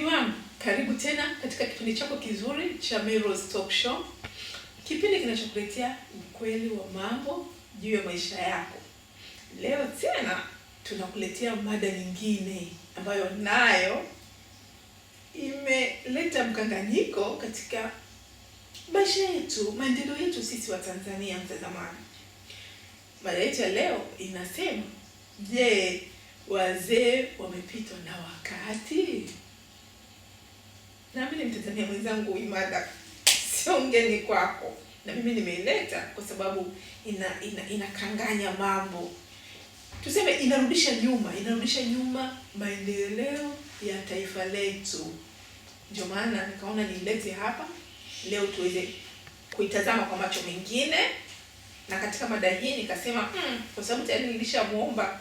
Mtazamaji wangu, karibu tena katika kipindi chako kizuri cha Meros Talk Show. Kipindi kinachokuletea ukweli wa mambo juu ya maisha yako. Leo tena tunakuletea mada nyingine ambayo nayo imeleta mkanganyiko katika maisha yetu, maendeleo yetu sisi wa Tanzania, mtazamaji. Mada yetu ya leo inasema, je, wazee wamepitwa na wakati? Na mimi Mtanzania mwenzangu, hii mada sio ngeni kwako, na mimi nimeileta kwa sababu inakanganya mambo. Tuseme inarudisha nyuma maendeleo ya taifa letu. Ndio maana nikaona nilete hapa leo tuweze kuitazama kwa macho mengine. Na katika mada hii nikasema kwa sababu tayari nilishamuomba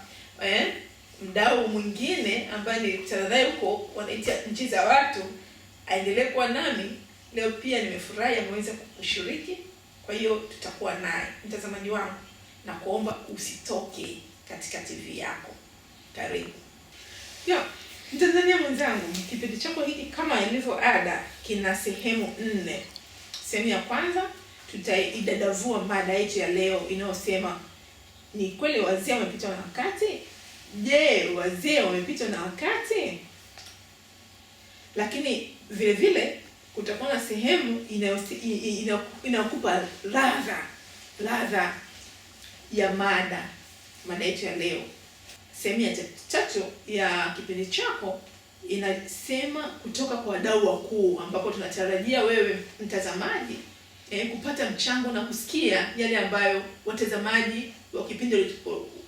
mdau mwingine ambaye nilikutana naye huko wanaita nchi za watu aendelee kuwa nami. Leo pia nimefurahi ameweza kushiriki. Kwa hiyo tutakuwa naye. Mtazamaji wangu, na kuomba usitoke katika TV yako. Karibu. Mtanzania mwenzangu, kipindi chako hiki kama ilivyo ada kina sehemu 4. Sehemu ya kwanza tutaidadavua mada yetu ya leo inayosema, ni kweli wazee wamepitwa na wakati? Je, wazee wamepitwa na wakati? Lakini vile vile kutakuwa na sehemu inayokupa ladha ya mada yetu ya leo. Sehemu ya tatu ya kipindi chako inasema kutoka kwa wadau wakuu, ambapo tunatarajia wewe mtazamaji kupata mchango na kusikia yale ambayo watazamaji wa kipindi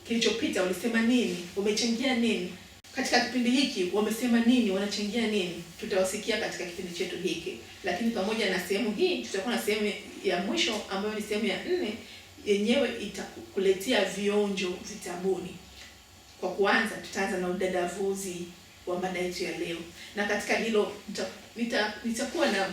kilichopita walisema nini, wamechangia nini katika kipindi hiki, wamesema nini, wanachangia nini. Tutawasikia katika kipindi chetu hiki. Lakini pamoja na sehemu hii tutakuwa na sehemu ya mwisho ambayo ni sehemu ya 4, yenyewe itakuletea vionjo vitabuni. Kwa kuanza, tutaanza na udadavuzi wa mada yetu ya leo. Na katika hilo nitakuwa na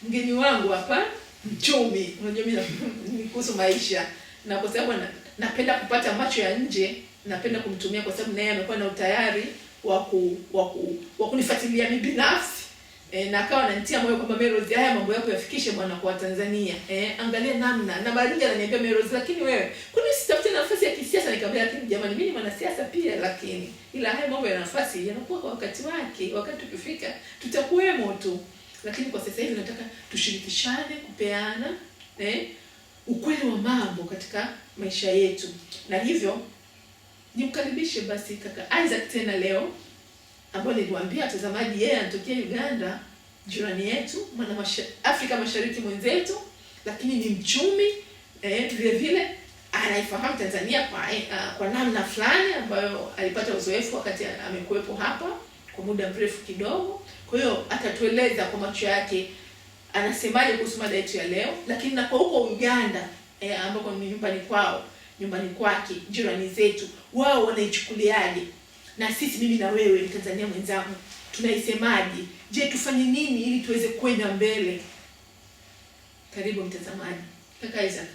mgeni wangu hapa, mchumi. Unajua mimi kuhusu maisha, na kwa sababu napenda kupata macho ya nje, napenda kumtumia kwa sababu naye amekuwa na utayari wa kunifuatilia mimi binafsi. Na akawa ananitia moyo kwamba Meros, haya mambo yako yafikishe bwana kwa Tanzania. Angalia namna. Na baada ya ananiambia, Meros, lakini wewe kwani usitafute nafasi ya kisiasa? Nikamwambia, lakini jamani, mimi ni mwanasiasa pia, lakini ila haya mambo ya nafasi yanakuwa kwa wakati wake. Wakati ukifika tutakuwemo tu. Lakini kwa sasa hivi nataka tushirikishane, kupeana ukweli wa mambo katika maisha yetu. Na hivyo nimkaribishe basi kaka Isaac tena leo, ambaye niliwaambia watazamaji yeye anatokea Uganda, jirani yetu, mwana Afrika Mashariki mwenzetu, lakini ni mchumi vile vile anaifahamu Tanzania kwa namna fulani ambayo alipata uzoefu wakati amekuepo hapa kwa muda mrefu kidogo. Kwa hiyo atatueleza kwa macho yake anasemaje kuhusu mada yetu ya leo. Lakini na kwa huko Uganda ambako ni nyumbani kwake, jirani zetu, wao wanaichukuliaje? Na sisi, mimi na wewe Mtanzania mwenzangu, tunaisemaje? Je, tufanye nini ili tuweze kwenda mbele? Karibu mtazamaji. Kaka Isaac,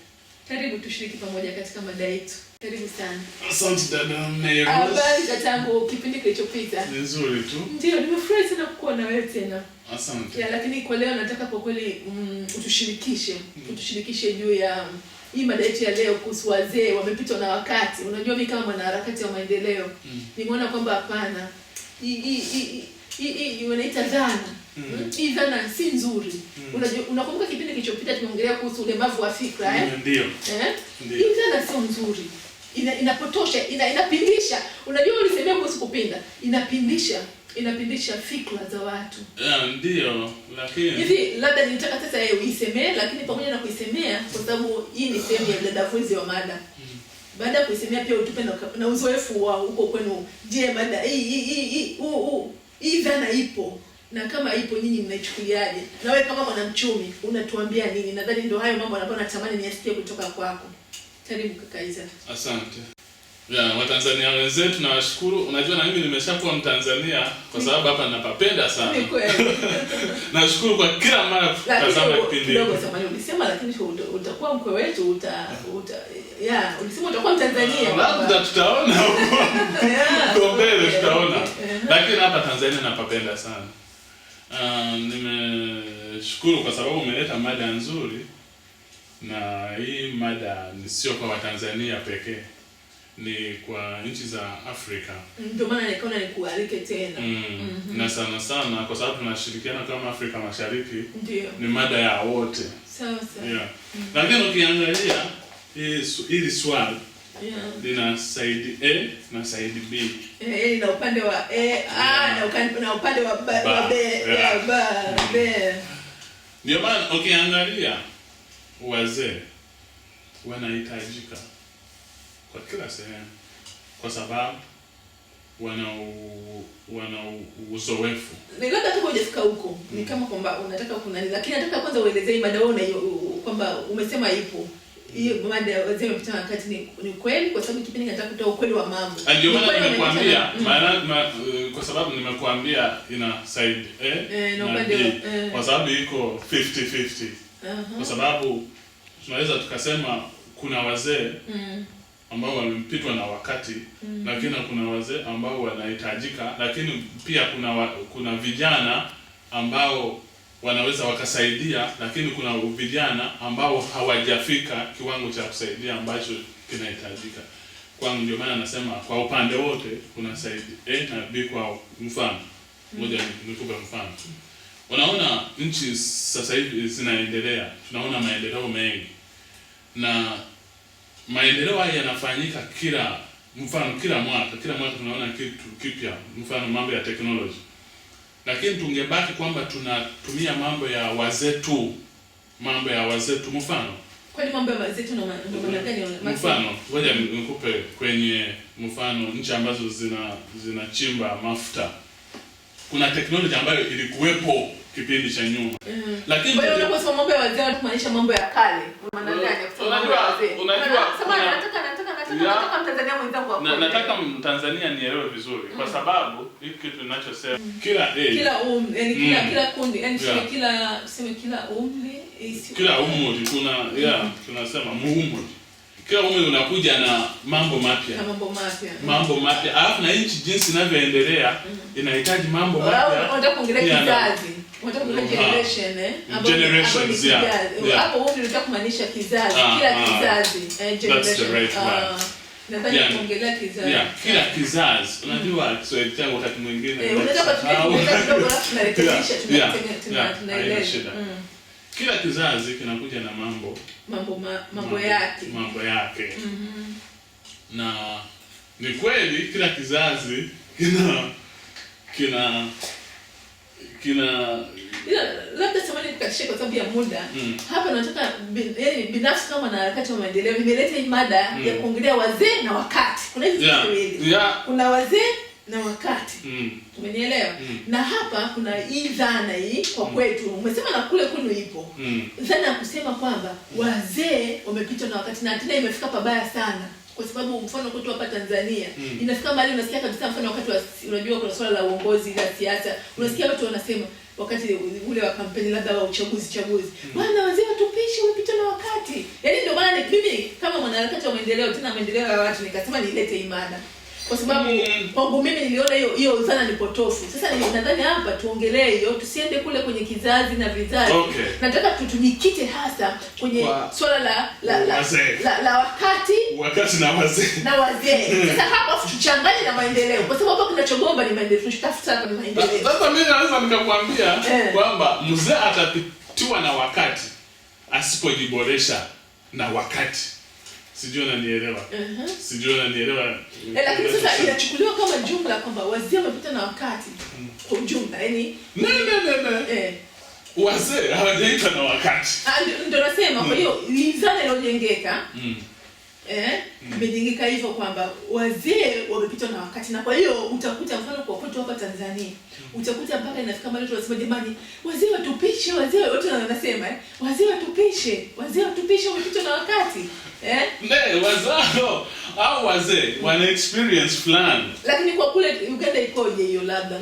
karibu tushiriki pamoja katika mada yetu. Karibu sana. Asante dada Meros. Habari za tangu kipindi kilichopita? Nzuri tu. Ndio, nimefurahi sana kukuwa na wewe tena. Asante. Lakini kwa leo nataka kwa kweli utushirikishe juu ya hii mada yetu ya leo kuhusu wazee wamepitwa na wakati. Unajua mimi kama mwanaharakati wa maendeleo nimeona kwamba hapana, hii wanaita dhana. Hii dhana si nzuri. Unajua, unakumbuka kipindi kilichopita tumeongelea kuhusu ulemavu wa fikra Ndio. Hii dhana sio nzuri. Inapotosha, inapindisha. Unajua ulisemea kuhusu kupinda. Inapindisha fikra za watu. Ndio, lakini hivi labda nitaka sasa uisemee, lakini pamoja na kuisemea, kwa sababu hii ni sehemu ya dadavuzi wa mada. Baada ya kuisemea pia utupe na uzoefu wa huko kwenu. Je, mada hii dhana ipo? Na kama ipo, nyinyi mnaichukuliaje? Na wewe kama mwanamchumi unatuambia nini? Nadhani ndio hayo mambo ambayo natamani niyasikie kutoka kwako. Karibu kaka Isaac. Asante. Watanzania wenzetu nawashukuru. Unajua na mimi nimeshakuwa Mtanzania kwa sababu hapa ninapapenda sana. Ni kweli. Nashukuru kwa kila mara kutazama kipindi. Kidogo samani ulisema, lakini utakuwa mkwe wetu, ulisema utakuwa Mtanzania. Labda tutaona huko. Kwa mbele tutaona. Lakini hapa Tanzania napapenda sana. Nimeshukuru kwa sababu umeleta mada nzuri, na hii mada ni sio kwa Watanzania pekee, ni kwa nchi za Afrika. Ndio maana nikaona nikualike tena. Na sana sana kwa sababu tunashirikiana kama Afrika Mashariki. Ndio. Ni mada ya wote. Sawa sawa. Yeah. Lakini ukiangalia hili swali lina side A na side B. Na upande wa na upande wa B. Ndio maana ukiangalia wazee wanahitajika kwa kila sehemu, kwa sababu wana uzoefu. Labda tu hujafika huko. Ni kama kwamba unataka lakini nataka kwanza uelezee mada wewe kwamba umesema ipo. Hiyo mada wazee wamepita wakati ni kweli, kwa sababu kipindi nataka kutoa ukweli wa mambo. Ndio maana nimekuambia kwa sababu nimekuambia ina side A na B, kwa sababu iko 50-50. Kwa sababu tunaweza tukasema kuna wazee ambao wamepitwa na wakati, lakini kuna wazee ambao wanahitajika, lakini pia kuna vijana ambao wanaweza wakasaidia, lakini kuna vijana ambao hawajafika kiwango cha kusaidia ambacho kinahitajika. Kwangu ndio maana nasema kwa upande wote kuna side A na B. Kwa mfano moja, nikupe mfano. Unaona nchi sasa hivi zinaendelea, tunaona maendeleo mengi, na maendeleo haya yanafanyika kila mwaka tunaona kitu kipya, mfano mambo ya technology. Lakini tungebaki kwamba tunatumia mambo ya wazee tu, mfano. Kwani mambo ya wazee tu na maana gani? Mfano, ngoja nikupe kwenye mfano nchi ambazo zinachimba mafuta. Kuna technology ambayo ilikuwepo kipindi cha nyuma. Lakini wewe unaposema mambo ya wazee unamaanisha mambo ya kale. Maana gani kusema mambo ya wazee? Unajua nataka Mtanzania mwenzangu hapo. Nataka Mtanzania nielewe vizuri, kwa sababu hiki kitu ninachosema kila kila kundi, kila umri tunasema muumri. Kila umri unakuja na mambo mapya. Alafu na nchi jinsi inavyoendelea inahitaji mambo mapya. Unataka kuongelea kizazi. Unataka kuongelea generations. Hapo umri unataka kumaanisha kizazi, kila kizazi, generation. Nadhani kuongelea kizazi. Kila kizazi. Unajua Kiswahili changu wakati mwingine. Unataka kidogo tunarekebisha, tunaeleza. Kila kizazi kinakuja na mambo yake. Na ni kweli kila kizazi kina labda samani nikashika kwa sababu ya muda. Hapa nataka binafsi kama na harakati wa maendeleo nimeleta hii mada ya kuongelea wazee na wakati. Kuna hizi viwili. Kuna wazee na wakati. Umenielewa? Na hapa kuna hii dhana hii kwa kwetu. Umesema na kule kwenu ipo. Dhana ya kusema kwamba wazee wamepitwa na wakati, na tena imefika pabaya sana. Kwa sababu mfano kwetu hapa Tanzania inafika mahali unasikia kabisa, mfano wakati unajua kuna swala la uongozi la siasa, unasikia watu wanasema wakati ule wa kampeni labda wa uchaguzi bwana wazee watupishi wamepitwa na wakati. Yaani ndio maana mimi kama mwanaharakati wa maendeleo, tena maendeleo ya watu, nikasema nilete imada. Kwa sababu kwangu mimi niliona hiyo dhana ni potofu. Sasa nadhani hapa tuongelee hiyo, tusiende kule kwenye kizazi na vizazi. Nataka tujikite hasa kwenye swala la wakati na wazee. Sasa hapa tuchanganye na maendeleo, kwa sababu hapa kinachogomba ni maendeleo, tunatafuta hapa ni maendeleo. Sasa mimi naweza nikakwambia kwamba mzee atapitiwa na wakati asipojiboresha na wakati. Sijui unanielewa. Lakini sasa inachukuliwa kama jumla kwamba wazee wamepita na wakati kwa jumla, yani wazee hawajapita na wakati. Ndio nasema. Kwa hiyo mizani iliyojengeka imejengeka hivyo kwamba wazee wamepita na wakati, na kwa hiyo utakuta mfano kwa kwetu hapa Tanzania utakuta mpaka inafika mahali watu wanasema jamani wazee watupishe, watu wanasema wazee watupishe wamepita na wakati. Wazao au wazee wana experience fulani. Lakini kwa kule Uganda ikoje hiyo labda?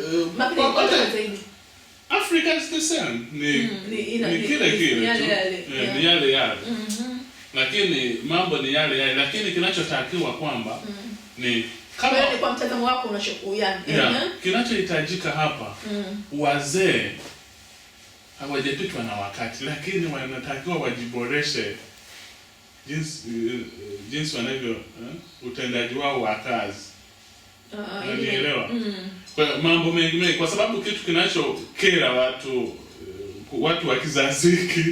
Africa is the same. Ni kile. Ni yale. Lakini mambo ni yale, lakini kinachotakiwa kwamba ni kama kwa mtazamo wako unashukuana. Kinachohitajika hapa wazee hawajapitwa na wakati, lakini wanatakiwa wajiboreshe jinsi wanavyo utendaji wao wa kazi. Unanielewa? Kwa mambo mengi, kwa sababu kitu kinachokera watu wa kizazi hiki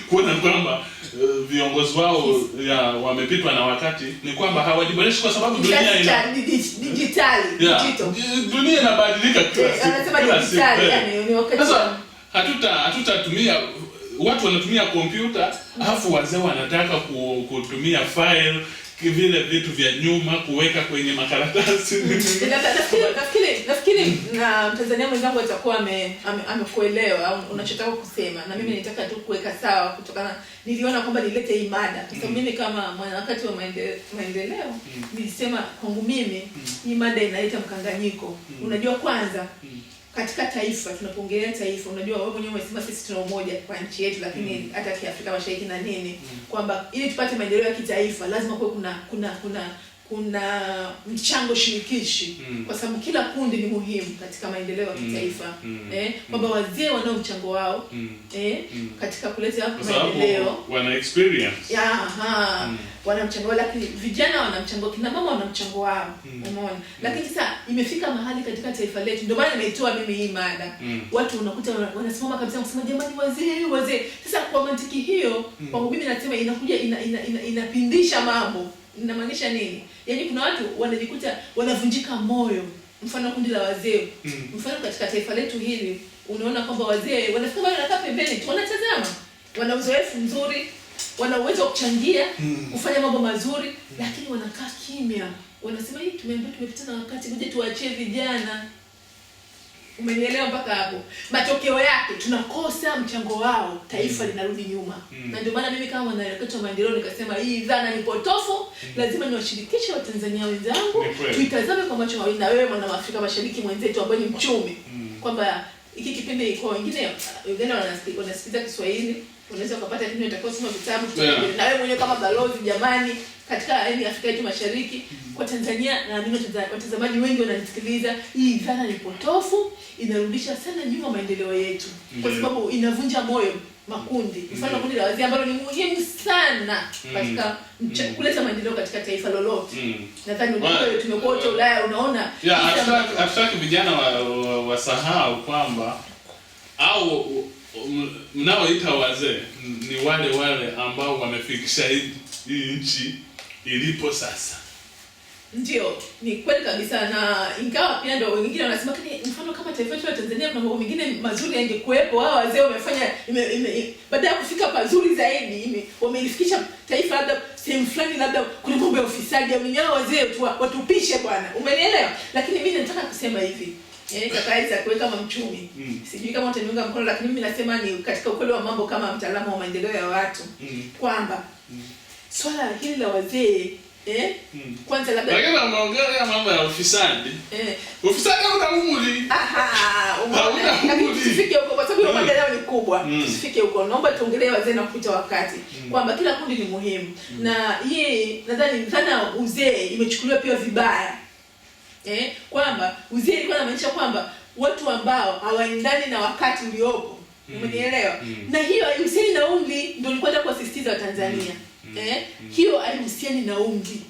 kuona kwamba viongozi wao wamepitwa na wakati, ni kwamba hawajiboreshi, kwa sababu dunia ina digital. Dunia inabadilika kila siku. Anasema digital, yani ni wakati. Sasa hatutatumia, watu wanatumia kompyuta, alafu wazee wanataka kutumia file, vile vitu vya nyuma kuweka kwenye makaratasi. Nafikiri na Tanzania mwenzangu atakuwa amekuelewa unachotaka kusema, na mimi nitaka tu kuweka sawa, kutokana niliona kwamba nilete hii mada kwa sababu mimi kama mwanaharakati wa maendeleo nilisema kwangu mimi hii mada inaleta mkanganyiko. Unajua, kwanza katika taifa, tunapoongelea taifa, unajua wewe mwenyewe umesema sisi tuna umoja kwa nchi yetu, lakini hata kiafrika Mashariki na nini, kwamba ili tupate maendeleo ya kitaifa lazima kuwe kuna mchango shirikishi, kwa sababu kila kundi ni muhimu katika maendeleo ya kitaifa. Kwamba wazee wanao mchango wao katika kuleta maendeleo, wana experience. Wana mchango wao, lakini vijana wana mchango, kina mama wana mchango wao. Umeona? Lakini sasa imefika mahali katika taifa letu, ndio maana nimeitoa mimi hii mada. Watu unakuta wanasimama kabisa kusema jamani, wazee. Sasa kwa mantiki hiyo, kwa mimi nasema inakuja inapindisha mambo. Inamaanisha nini? Yaani kuna watu wanajikuta wanavunjika moyo. Mfano kundi la wazee. Mfano katika taifa letu hili, unaona kwamba wazee wanafika bado wanakaa pembeni tu wanatazama. Wana uzoefu mzuri, wana uwezo wa kuchangia, kufanya mambo mazuri, lakini wanakaa kimya. Wanasema hii tumepita na wakati, ngoja tuachie vijana. Umenielewa mpaka hapo? Matokeo yake tunakosa mchango wao, taifa linarudi nyuma. Na ndio maana mimi kama mwanaharakati wa maendeleo nikasema hii dhana ni potofu, lazima niwashirikishe Watanzania wenzangu, tuitazame kwa macho mawili, na wewe mwana Afrika Mashariki mwenzetu ambaye ni mchumi, kwamba hiki kipindi kwa wengine wanasikiza Kiswahili, unaweza kupata kitu utakao soma vitabu, na wewe mwenyewe kama balozi, jamani, katika Afrika yetu Mashariki, kwa Tanzania, na mimi watazamaji wengi wananisikiliza, hii dhana ni potofu, inarudisha sana nyuma maendeleo yetu, kwa sababu inavunja moyo makundi. Mfano kundi la wazee ambalo ni muhimu sana katika kuleta maendeleo katika taifa lolote. Nadhani tumekuwa wote Ulaya, unaona. Hatutaki vijana wasahau kwamba au mnaoita wazee ni wale ambao wamefikisha hii nchi ilipo sasa. Ndio, ni kweli kabisa, na ingawa pia ndio wengine wanasema mfano kama taifa letu la Tanzania kuna mambo mengine mazuri yangekuepo, hao wazee wamefanya baada ya kufika pazuri zaidi, wamelifikisha taifa labda sehemu fulani, labda kuna mambo ya ufisadi, au hao wazee watupishe bwana. Umenielewa? Lakini mimi nataka kusema hivi, kakaiza kuweka kama mchumi. Sijui kama utaniunga mkono, lakini mimi nasema ni katika ukweli wa mambo kama mtaalamu wa maendeleo ya watu, kwamba swala hili la wazee kwanza labda lakini unaongelea mambo ya ufisadi. Ufisadi hauna umri. Tusifike huko kwa sababu mambo leo ni kubwa. Tusifike huko. Naomba tuongelee wazee na kupita wakati. Kwamba kila kundi ni muhimu. Na hii nadhani dhana uzee imechukuliwa pia vibaya. Kwamba uzee ilikuwa inamaanisha kwamba watu ambao hawaendani na wakati uliopo. Umenielewa? Na hiyo haihusiani na umri, ndio nilikuwa nataka kuasisitiza Watanzania. Hiyo haihusiani na umri.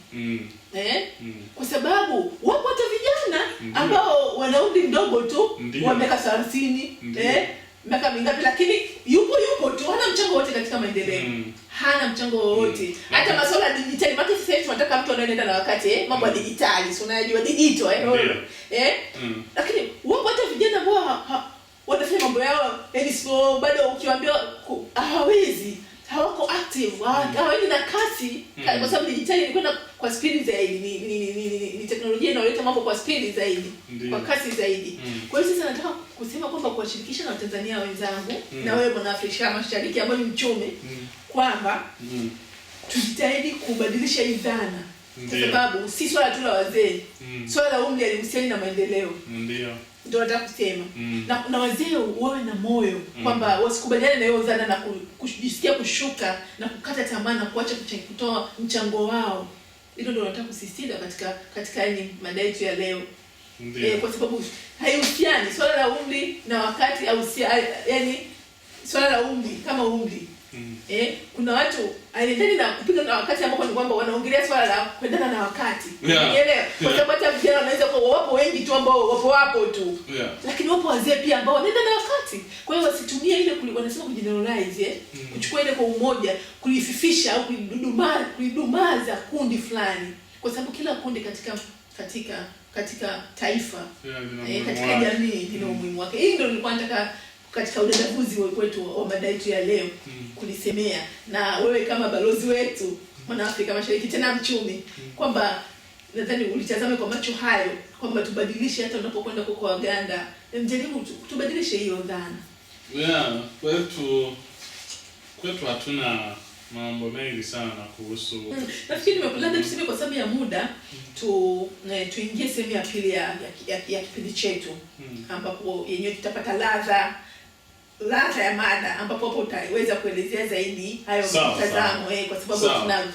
Kwa sababu wapo hata vijana ambao wana umri mdogo tu, wa miaka 30, miaka mingapi, lakini yupo tu, hana mchango wote katika maendeleo. Hana mchango wote. Hata masuala ya digitali, maana sasa hivi tunataka mtu anayeenda na wakati, mambo ya digitali, si unajua digital, lakini wapo hata vijana ambao wanafanya mambo yao, sio bado ukiwaambia hawawezi, hawako active, hawaendi na kasi, kwa sababu digitali inakwenda kwa speed zaidi, ni teknolojia inayoleta mambo kwa speed zaidi, kwa kasi zaidi. Kwa hiyo sasa nataka kusema kwamba kuwashirikisha na Watanzania wenzangu, na wewe mwana Afrika Mashariki ambaye ni mchumi, kwamba tujitahidi kubadilisha hii dhana, kwa sababu si swala tu la wazee, swala la umri halihusiani na maendeleo. Ndio nataka kusema. Na wazee wawe na moyo, kwamba wasikubaliane na hiyo dhana na kujisikia kushuka na kukata tamaa na kuacha kutoa mchango wao. Hilo ndio nataka kusisitiza katika mada yetu ya leo. Kwa sababu haihusiani swala la umri na wakati, au yani swala la umri, kama umri. Kuna watu aendeni na kupita na wakati ambao ni kwamba wanaongelea swala la kuendana na wakati. Unaelewa? Kwa sababu hata vijana wanaweza kuwa wapo wengi tu ambao wapo tu. Lakini wapo wazee pia ambao wanaenda na wakati. Kwa hiyo wasitumie ile wanasema kugeneralize, kuchukua ile kwa umoja, kulififisha au kuidumaza kundi fulani. Kwa sababu kila kundi katika taifa, katika jamii lina umuhimu wake. Hii ndio nilikuwa nataka katika udadavuzi wetu wa mada yetu ya leo kulisemea, na wewe kama balozi wetu mwana Afrika Mashariki tena mchumi, kwamba nadhani ulitazame kwa macho hayo kwamba tubadilishe, hata unapokwenda kwa Waganda mjaribu tubadilishe hiyo dhana. Kwetu hatuna mambo mengi sana kuhusu. Nafikiri labda tuseme kwa sababu ya muda tuingie sehemu ya pili ya kipindi chetu, ambapo yenyewe tutapata ladha ya mada, ambapo hapo utaweza kuelezea zaidi hayo mtazamo, kwa sababu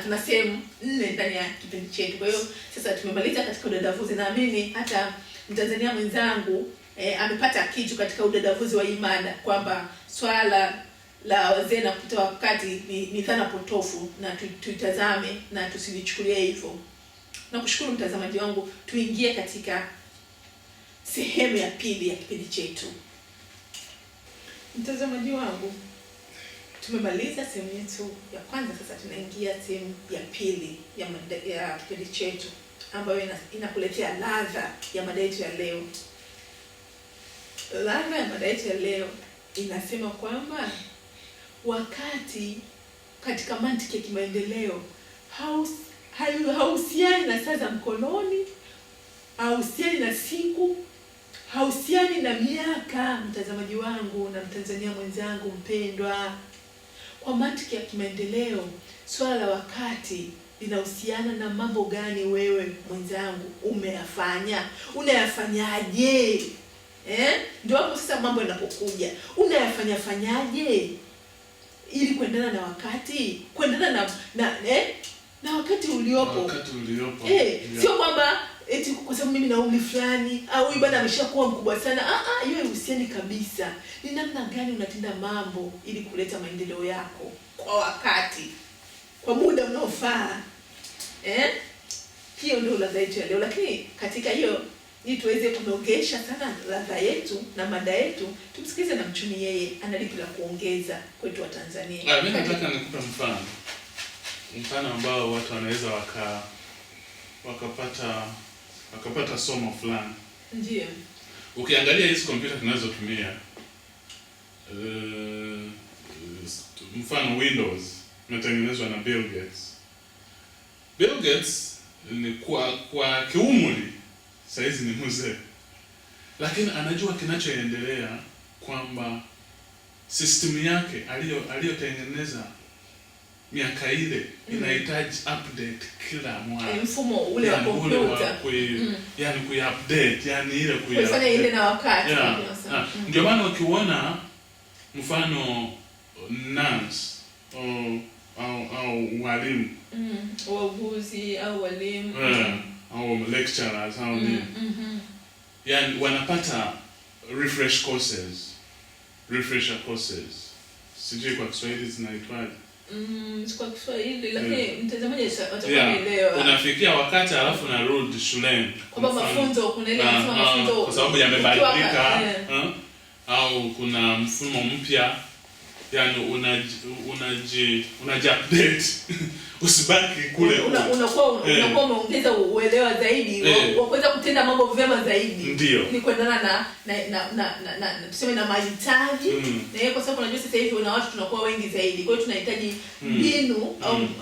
tuna sehemu 4 ndani ya kipindi chetu. Kwa hiyo sasa tumemaliza katika udadavuzi, naamini hata Mtanzania mwenzangu amepata kitu katika udadavuzi wa hii mada, kwamba swala la wazee na kupita wakati ni dhana potofu, na tuitazame na tusilichukulie hivyo. Nakushukuru mtazamaji wangu, tuingie katika sehemu ya pili ya kipindi chetu. Mtazamaji wangu, tumemaliza sehemu yetu ya kwanza, sasa tunaingia sehemu ya pili ya kipindi chetu, ambayo inakuletea ladha ya mada yetu ya leo. Ladha ya mada yetu ya leo inasema kwamba wakati katika mantiki ya kimaendeleo hauhusiani na saa za mkononi, hauhusiani na siku, hauhusiani na miaka. Mtazamaji wangu na Mtanzania mwenzangu mpendwa, kwa mantiki ya kimaendeleo swala la wakati linahusiana na mambo gani wewe mwenzangu unayafanyaje? Ndio hapo sasa mambo yanapokuja. Unayafanyaje ili kuendana na wakati, kuendana na wakati uliopo. Sio kwamba eti kwa sababu mimi na umri fulani au huyu bwana ameshakuwa mkubwa sana. Hiyo haihusiani kabisa. Ni namna gani unatenda mambo ili kuleta maendeleo yako kwa wakati, kwa muda unaofaa. Hiyo ndio ladha yetu ya leo. Lakini katika hiyo, ili tuweze kunogesha sana ladha yetu na mada yetu, tumsikize na mchumi, yeye analipi la kuongeza kwetu wa Tanzania. Mimi nataka nikupe mfano ambao watu wanaweza wakapata somo fulani. Ndio. Ukiangalia hizi kompyuta tunazotumia, mfano Windows imetengenezwa na Bill Gates. Bill Gates ni kwa kiumri saizi ni mzee, lakini anajua kinachoendelea, kwamba system yake aliyotengeneza miaka ile inahitaji update kila mwaka. Mfumo ule wa kompyuta, yani kuiupdate, yani ile kufanya ile na wakati. Ndio maana ukiona mfano nurse au walimu, wauguzi au walimu, au lecturers au nini, yani wanapata refresher courses. Sijui kwa Kiswahili zinaitwaje. Kwa Kiswahili, lakini mtazamaji atakuelewa. Unafikia wakati alafu narudi shuleni. Kwa mafunzo, kuna ile mafunzo kwa sababu yamebadilika, au kuna mfumo mpya, yani unaji-update. Usibaki kule. Unakuwa umeongeza uelewa zaidi wa kuweza kutenda mambo vyema zaidi. Ndio. Ni kuendana na tuseme na mahitaji. Kwa sababu unajua sasa hivi una watu tunakuwa wengi zaidi. Kwa hiyo tunahitaji mbinu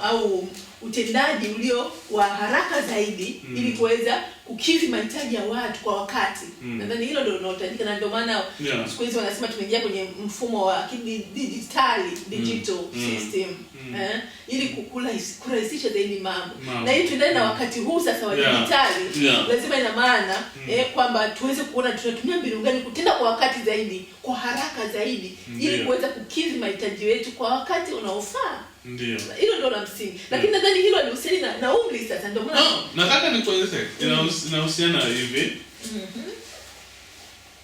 au utendaji ulio wa haraka zaidi ili kuweza kukidhi mahitaji ya watu kwa wakati. Nadhani hilo ndio linalohitajika, na ndio maana siku hizi wanasema tumeingia kwenye mfumo wa digital system. Ili kurahisisha zaidi mambo. Na hii tuendane na wakati huu sasa wa digitali. Lazima ina maana kwamba tuweze kuona tunatumia mbinu gani kutenda kwa wakati zaidi, kwa haraka zaidi, ili kuweza kukidhi mahitaji yetu kwa wakati unaofaa. Ndio. Hilo ndio la msingi. Lakini nadhani hilo halihusiani na umri sasa, ndio maana nataka nikueleze. Inahusiana hivi.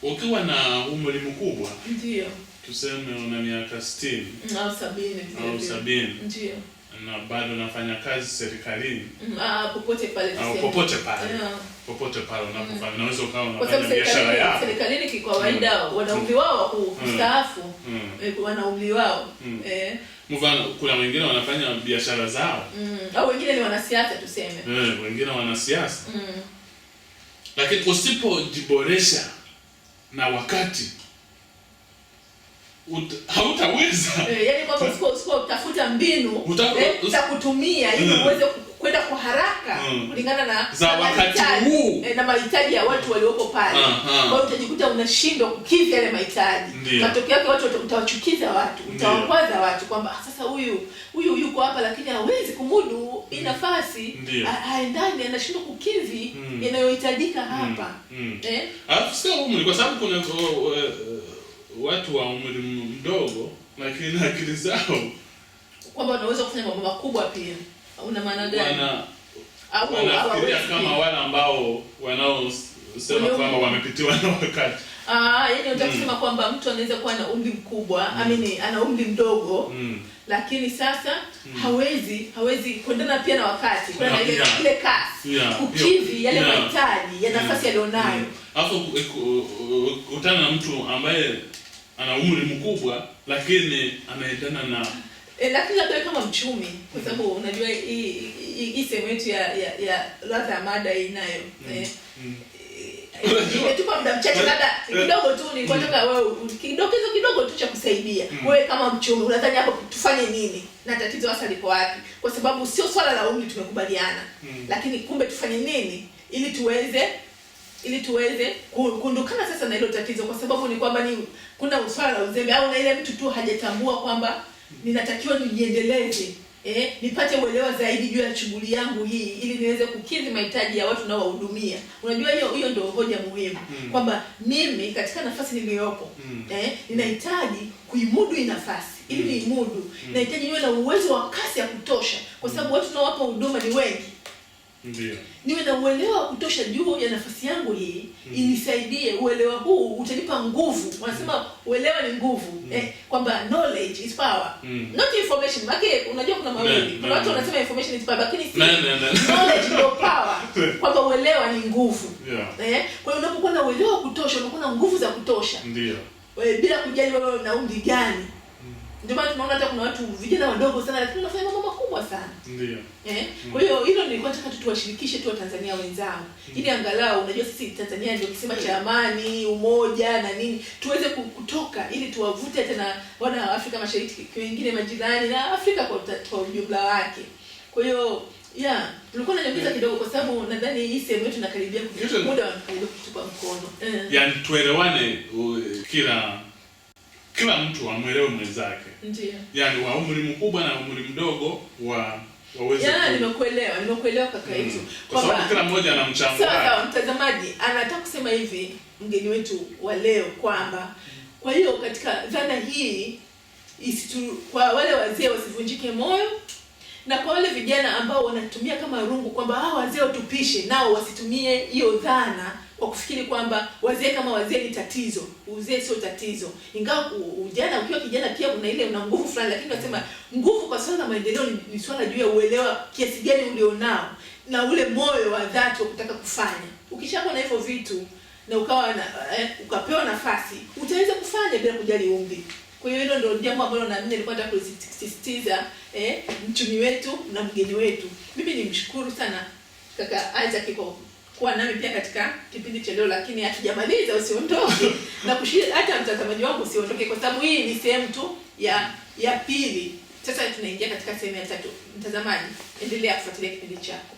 Ukiwa na umri mkubwa, ndio, tuseme una miaka 60 au 70 ndio, na bado nafanya kazi serikalini, popote pale tuseme, popote pale popote pale unapofanya, unaweza ukawa unafanya biashara yako. Serikalini kwa kawaida wana umri wao wa kustaafu, wana umri wao. Mfano kuna wengine wanafanya biashara zao, au wengine ni wanasiasa tuseme, wengine wanasiasa. Lakini usipojiboresha na wakati hautaweza. Yaani kwamba usipotafutafuta mbinu za kutumia ili uweze kwenda kwa haraka kulingana na wakati huu na mahitaji ya watu waliopo pale. Kwa hiyo utajikuta unashindwa kukidhi yale mahitaji. Matokeo yake watu utawachukiza watu, utawakwaza watu kwamba sasa huyu yuko hapa lakini hawezi kumudu hii nafasi, haendani, anashindwa kukidhi yanayohitajika hapa. Alafu sio umri, kwa sababu kuna watu wa umri mdogo lakini akili zao kwamba wanaweza kufanya mambo makubwa pia. Una maana gani? Wanafikiria kama wale ambao wanaosema kwamba wamepitiwa na wakati. Yaani unataka kusema kwamba mtu anaweza kuwa na umri mkubwa, ana umri mdogo, lakini sasa hawezi kuendana pia na wakati. Kuna ile kasi kukidhi yale mahitaji ya nafasi alionayo. Alafu ukutana na mtu ambaye ana umri mkubwa lakini anaendana na lakini labda kama mchumi, kwa sababu unajua hii sehemu yetu ya ladha ya mada inayo tupa muda mchache labda kidogo tu nilikuwa nataka wewe kidogo tu cha kusaidia. Wewe kama mchumi unadhani hapo tufanye nini? Na tatizo hasa liko wapi? Kwa sababu sio swala la umri tumekubaliana. Lakini kumbe tufanye nini ili tuweze kuondokana sasa na hilo tatizo, kwa sababu ni kwamba kuna swala la uzembe au na ile mtu tu hajatambua kwamba ninatakiwa nijiendeleze, nipate uelewa zaidi juu ya shughuli yangu hii ili niweze kukidhi mahitaji ya watu nao wahudumia. Unajua hiyo ndio hoja muhimu, kwamba mimi katika nafasi niliyopo ninahitaji kuimudu hii nafasi. Ili niimudu nahitaji niwe na uwezo wa kasi ya kutosha, kwa sababu watu nao hapa huduma ni wengi. Ndio. Niwe na uelewa wa kutosha juu ya nafasi yangu hii, inisaidie. Uelewa huu utanipa nguvu. Wanasema uelewa ni nguvu. Kwamba knowledge is power. Not information. Maki unajua kuna mawili. Kuna watu wanasema information is power, lakini si knowledge ndio power. Kwamba uelewa ni nguvu. Kwa hiyo unapokuwa na uelewa wa kutosha, unakuwa na nguvu za kutosha. Ndio. Bila kujali wewe una umri gani. Ndio maana tunaona hata kuna watu vijana wadogo sana lakini wanafanya mambo makubwa sana. Ndio. Kwa hiyo hilo nilikuwa nataka tuwashirikishe tu Watanzania wenzangu. Ili angalau unajua sisi Tanzania ndio kisema cha amani, umoja na nini, tuweze kutoka ili tuwavute tena wana wa Afrika Mashariki wengine majirani na Afrika kwa ujumla wake. Kwa hiyo tulikuwa tunanyongeza kidogo kwa sababu nadhani hii sehemu yetu inakaribia muda wa kutupa mkono. Yaani tuelewane, kila mtu amwelewe mwenzake. Ndio. Yaani wa umri mkubwa na umri mdogo waweze. Nimekuelewa kaka yetu. Kwa sababu kila mmoja ana mchango wake. Sawa, mtazamaji anataka kusema hivi mgeni wetu wa leo kwamba kwa hiyo katika dhana hii kwa wale wazee wasivunjike moyo, na kwa wale vijana ambao wanatumia kama rungu kwamba wazee watupishe, nao wasitumie hiyo dhana kwa kufikiri kwamba wazee kama wazee ni tatizo. Uzee sio tatizo. Ingawa ujana ukiwa kijana pia una nguvu fulani, lakini nasema nguvu kwa swala la maendeleo ni swala juu ya uelewa kiasi gani ulionao na ule moyo wa dhati wa kutaka kufanya. Ukishakuwa na hivyo vitu na ukapewa nafasi, utaweza kufanya bila kujali umri. Kwa hiyo hilo ndio jambo ambalo na mimi nilikuwa nataka kusisitiza mchumi wetu na mgeni wetu. Mimi nimshukuru sana kaka Isaac kwa kuwa nami pia katika kipindi cha leo, lakini hatujamaliza, usiondoke. Na hata mtazamaji wangu usiondoke, kwa sababu hii ni sehemu tu ya pili. Sasa tunaingia katika sehemu ya tatu. Mtazamaji, endelea kufuatilia kipindi chako.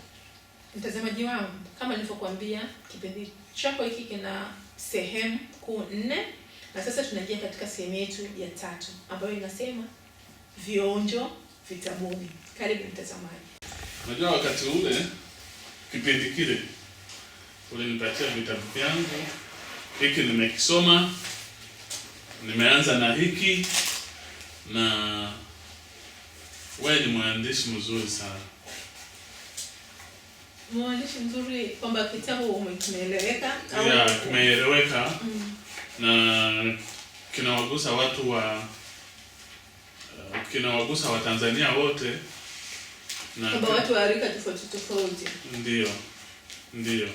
Mtazamaji wangu, kama nilivyokuambia, kipindi chako hiki kina sehemu kuu 4. Na sasa tunaingia katika sehemu yetu ya tatu ambayo inasema vionjo vitabuni. Karibu mtazamaji. Unajua wakati ule kipindi kile ulinipatia vitabu vyangu, hiki nimekisoma, nimeanza na hiki, na wewe ni mwandishi mzuri sana. Mwandishi mzuri kwamba kitabu kimeeleweka? Kimeeleweka. Na kinawagusa watu kinawagusa Watanzania wote na watu wa rika tofauti. Ndio.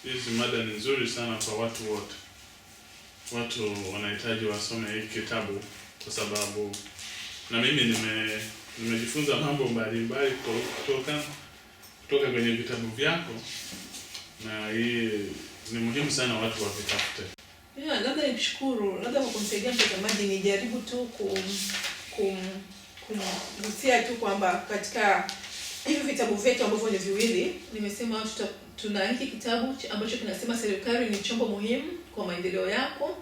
Hizi mada ni nzuri sana kwa watu wote. Watu wanahitaji wasome hiki kitabu kwa sababu na mimi nimejifunza mambo mbalimbali kutoka kwenye vitabu vyako, na hii ni muhimu sana watu wavitafute. Labda nikushukuru, labda kwa kumsaidia mtazamaji nijaribu tu kumgusia tu kwamba katika hivi vitabu vyetu ambavyo ni viwili, nimesema tuna hiki kitabu ambacho kinasema serikali ni chombo muhimu kwa maendeleo yako,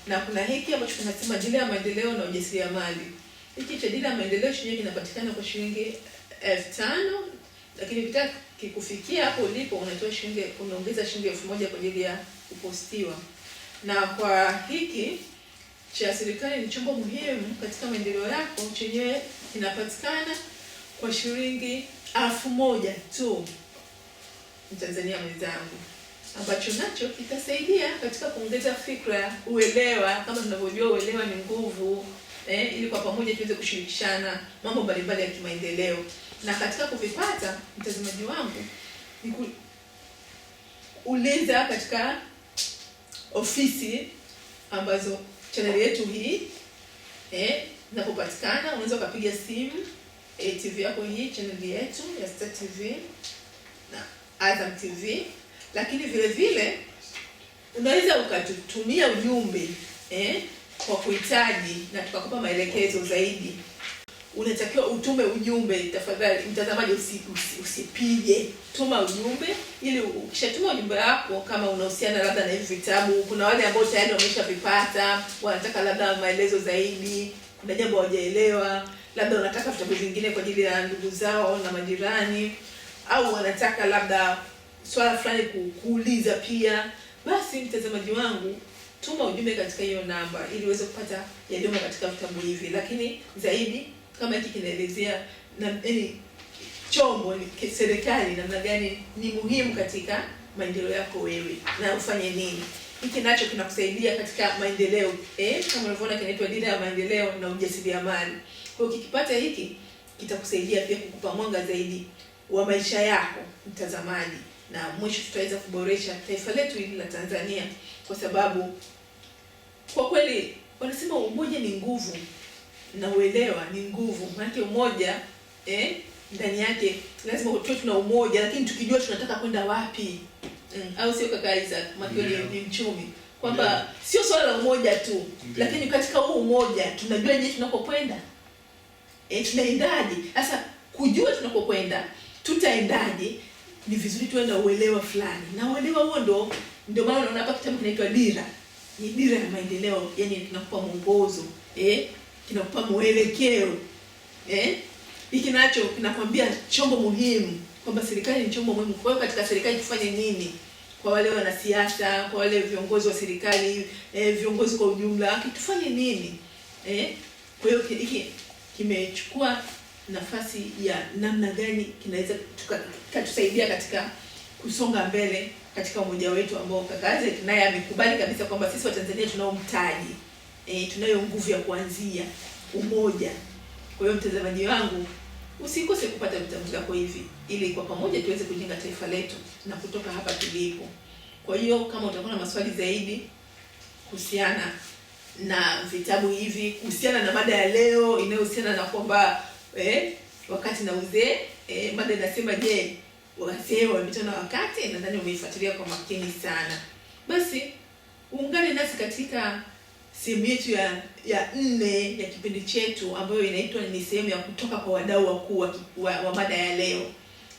na kuna hiki ambacho kinasema dira ya maendeleo na ujasiriamali. Hiki cha dira ya maendeleo chenyewe kinapatikana kwa shilingi 5,000, lakini ukitaka kikufikia hapo ulipo unaongeza shilingi 1,000 kwa ajili ya kupostiwa. Na kwa hiki cha serikali ni chombo muhimu katika maendeleo yako chenyewe kinapatikana kwa shilingi 1,000 tu, Mtanzania mwenzangu, ambacho nacho kitasaidia katika kuongeza fikra, uelewa. Kama tunavyojua uelewa ni nguvu, ili kwa pamoja tuweze kushirikishana mambo mbalimbali ya kimaendeleo. Na katika kuvipata, mtazamaji wangu, uliza katika ofisi ambazo channel yetu hii inapopatikana. Unaweza ukapiga simu TV yako hii, channel yetu ya Star TV na Azam TV, lakini vile vile unaweza ukatutumia ujumbe kwa kuhitaji na tukakupa maelekezo zaidi. Unatakiwa utume ujumbe, tafadhali mtazamaji, usipige, tuma ujumbe. Ili ukishatuma ujumbe wako, kama unahusiana labda na hivi vitabu, kuna wale ambao tayari wameshavipata wanataka labda maelezo zaidi, kuna jambo hawajaelewa, labda wanataka vitabu vingine kwa ajili ya ndugu zao na majirani, au wanataka labda swala fulani kuuliza pia, basi mtazamaji wangu, tuma ujumbe katika hiyo namba ili uweze kupata yaliyomo katika vitabu hivi. Lakini zaidi, kama hiki kinaelezea chombo ni serikali namna gani ni muhimu katika maendeleo yako wewe na ufanye nini, hiki nacho kinakusaidia katika maendeleo. Kama unavyoona kinaitwa dira ya maendeleo na ujasiriamali. Kwa hiyo ukikipata hiki kitakusaidia pia kukupa mwanga zaidi wa maisha yako, mtazamaji, na mwisho tutaweza kuboresha taifa letu hili la Tanzania, kwa sababu kwa kweli wanasema umoja ni nguvu na uelewa ni nguvu. Maana umoja ndani yake lazima tuwe tuna umoja, lakini tukijua tunataka kwenda wapi, au sio kaka Isaac? Maana ni mchumi kwamba sio swala la umoja tu, lakini katika huo umoja tunajua je tunakokwenda, tunaendaje. Sasa kujua tunakokwenda, tutaendaje, ni vizuri tuwe na uelewa fulani, na uelewa huo ndio maana unaona hapa kitabu kinaitwa dira. Ni dira ya maendeleo, yani tunakupa mwongozo, kinakupa mwelekeo, hiki nacho kinakwambia chombo muhimu, kwamba serikali ni chombo muhimu. Kwa hiyo katika serikali tufanye nini? Kwa wale wanasiasa, kwa wale viongozi wa serikali, viongozi kwa ujumla, tufanye nini? Kwa hiyo hiki kimechukua nafasi ya namna gani kinaweza kutusaidia katika kusonga mbele katika umoja wetu, ambao kakaze naye amekubali kabisa kwamba sisi Watanzania tunao mtaji, tunayo nguvu ya kuanzia umoja. Kwa hiyo mtazamaji wangu, usikose kupata vitabu vyako hivi ili kwa pamoja tuweze kujenga taifa letu na kutoka hapa tulipo. Kwa hiyo kama utakuwa na maswali zaidi kuhusiana na vitabu hivi, kuhusiana na mada ya leo inayohusiana na kwamba wakati na uzee, mada inasema je, wazee wamepitwa na wakati, nadhani umeifuatilia kwa makini sana. Basi uungane nasi katika sehemu yetu ya 4 ya kipindi chetu, ambayo inaitwa ni sehemu ya kutoka kwa wadau wakuu wa mada ya leo.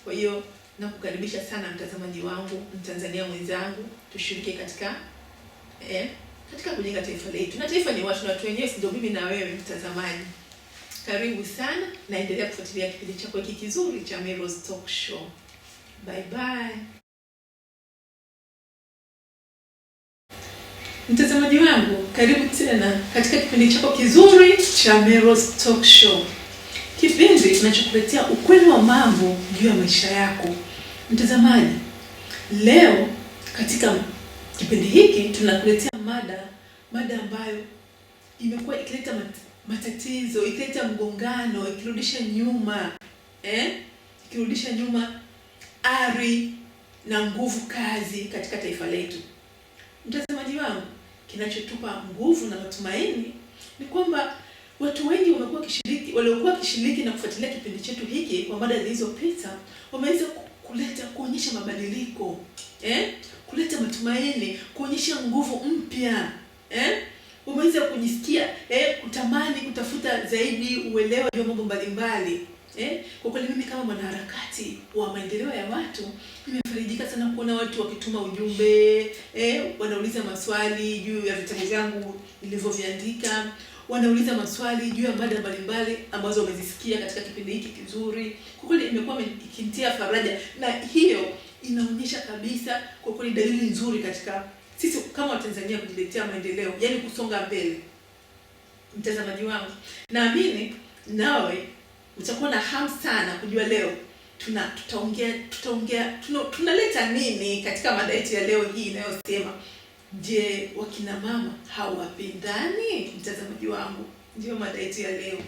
Kwa hiyo nakukaribisha sana mtazamaji wangu, Mtanzania mwenzangu, tushiriki katika kujenga taifa letu. Na taifa ni watu, na watu wenyewe ndio mimi na wewe mtazamaji. Karibu sana, na endelea kufuatilia kipindi chako hiki kizuri cha Mero's Talk Show. Bye bye. Mtazamaji wangu, karibu tena katika kipindi chako kizuri cha Mero's Talk Show. Kipindi kinachokuletea ukweli wa mambo juu ya maisha yako. Mtazamaji, leo katika kipindi hiki tunakuletea mada ambayo imekuwa ikileta matatizo, ikileta mgongano, ikirudisha nyuma ikirudisha nyuma ari na nguvu kazi katika taifa letu. Mtazamaji wangu, kinachotupa nguvu na matumaini ni kwamba watu wengi waliokuwa wakishiriki na kufuatilia kipindi chetu hiki kwa mada zilizopita wameweza kuonyesha mabadiliko, kuleta matumaini, kuonyesha nguvu mpya, wameweza kujisikia kutamani kutafuta zaidi uelewa wa mambo mbalimbali. Kwa kweli mimi kama mwanaharakati wa maendeleo ya watu nimefarijika sana kuona watu wakituma ujumbe, wanauliza maswali juu ya vitabu vyangu nilivyoviandika, wanauliza maswali juu ya mada mbalimbali ambazo wamezisikia katika kipindi hiki kizuri. Kwa kweli imekuwa ikinitia faraja, na hiyo inaonyesha kabisa kwa kweli dalili nzuri katika sisi kama Watanzania kujiletea maendeleo, yani kusonga mbele. Mtazamaji wangu, naamini nawe utakuwa na hamu sana kujua leo tunaleta nini katika mada yetu ya leo hii inayosema, je, wakina mama hawapendani? Mtazamaji wangu, ndio mada yetu ya leo.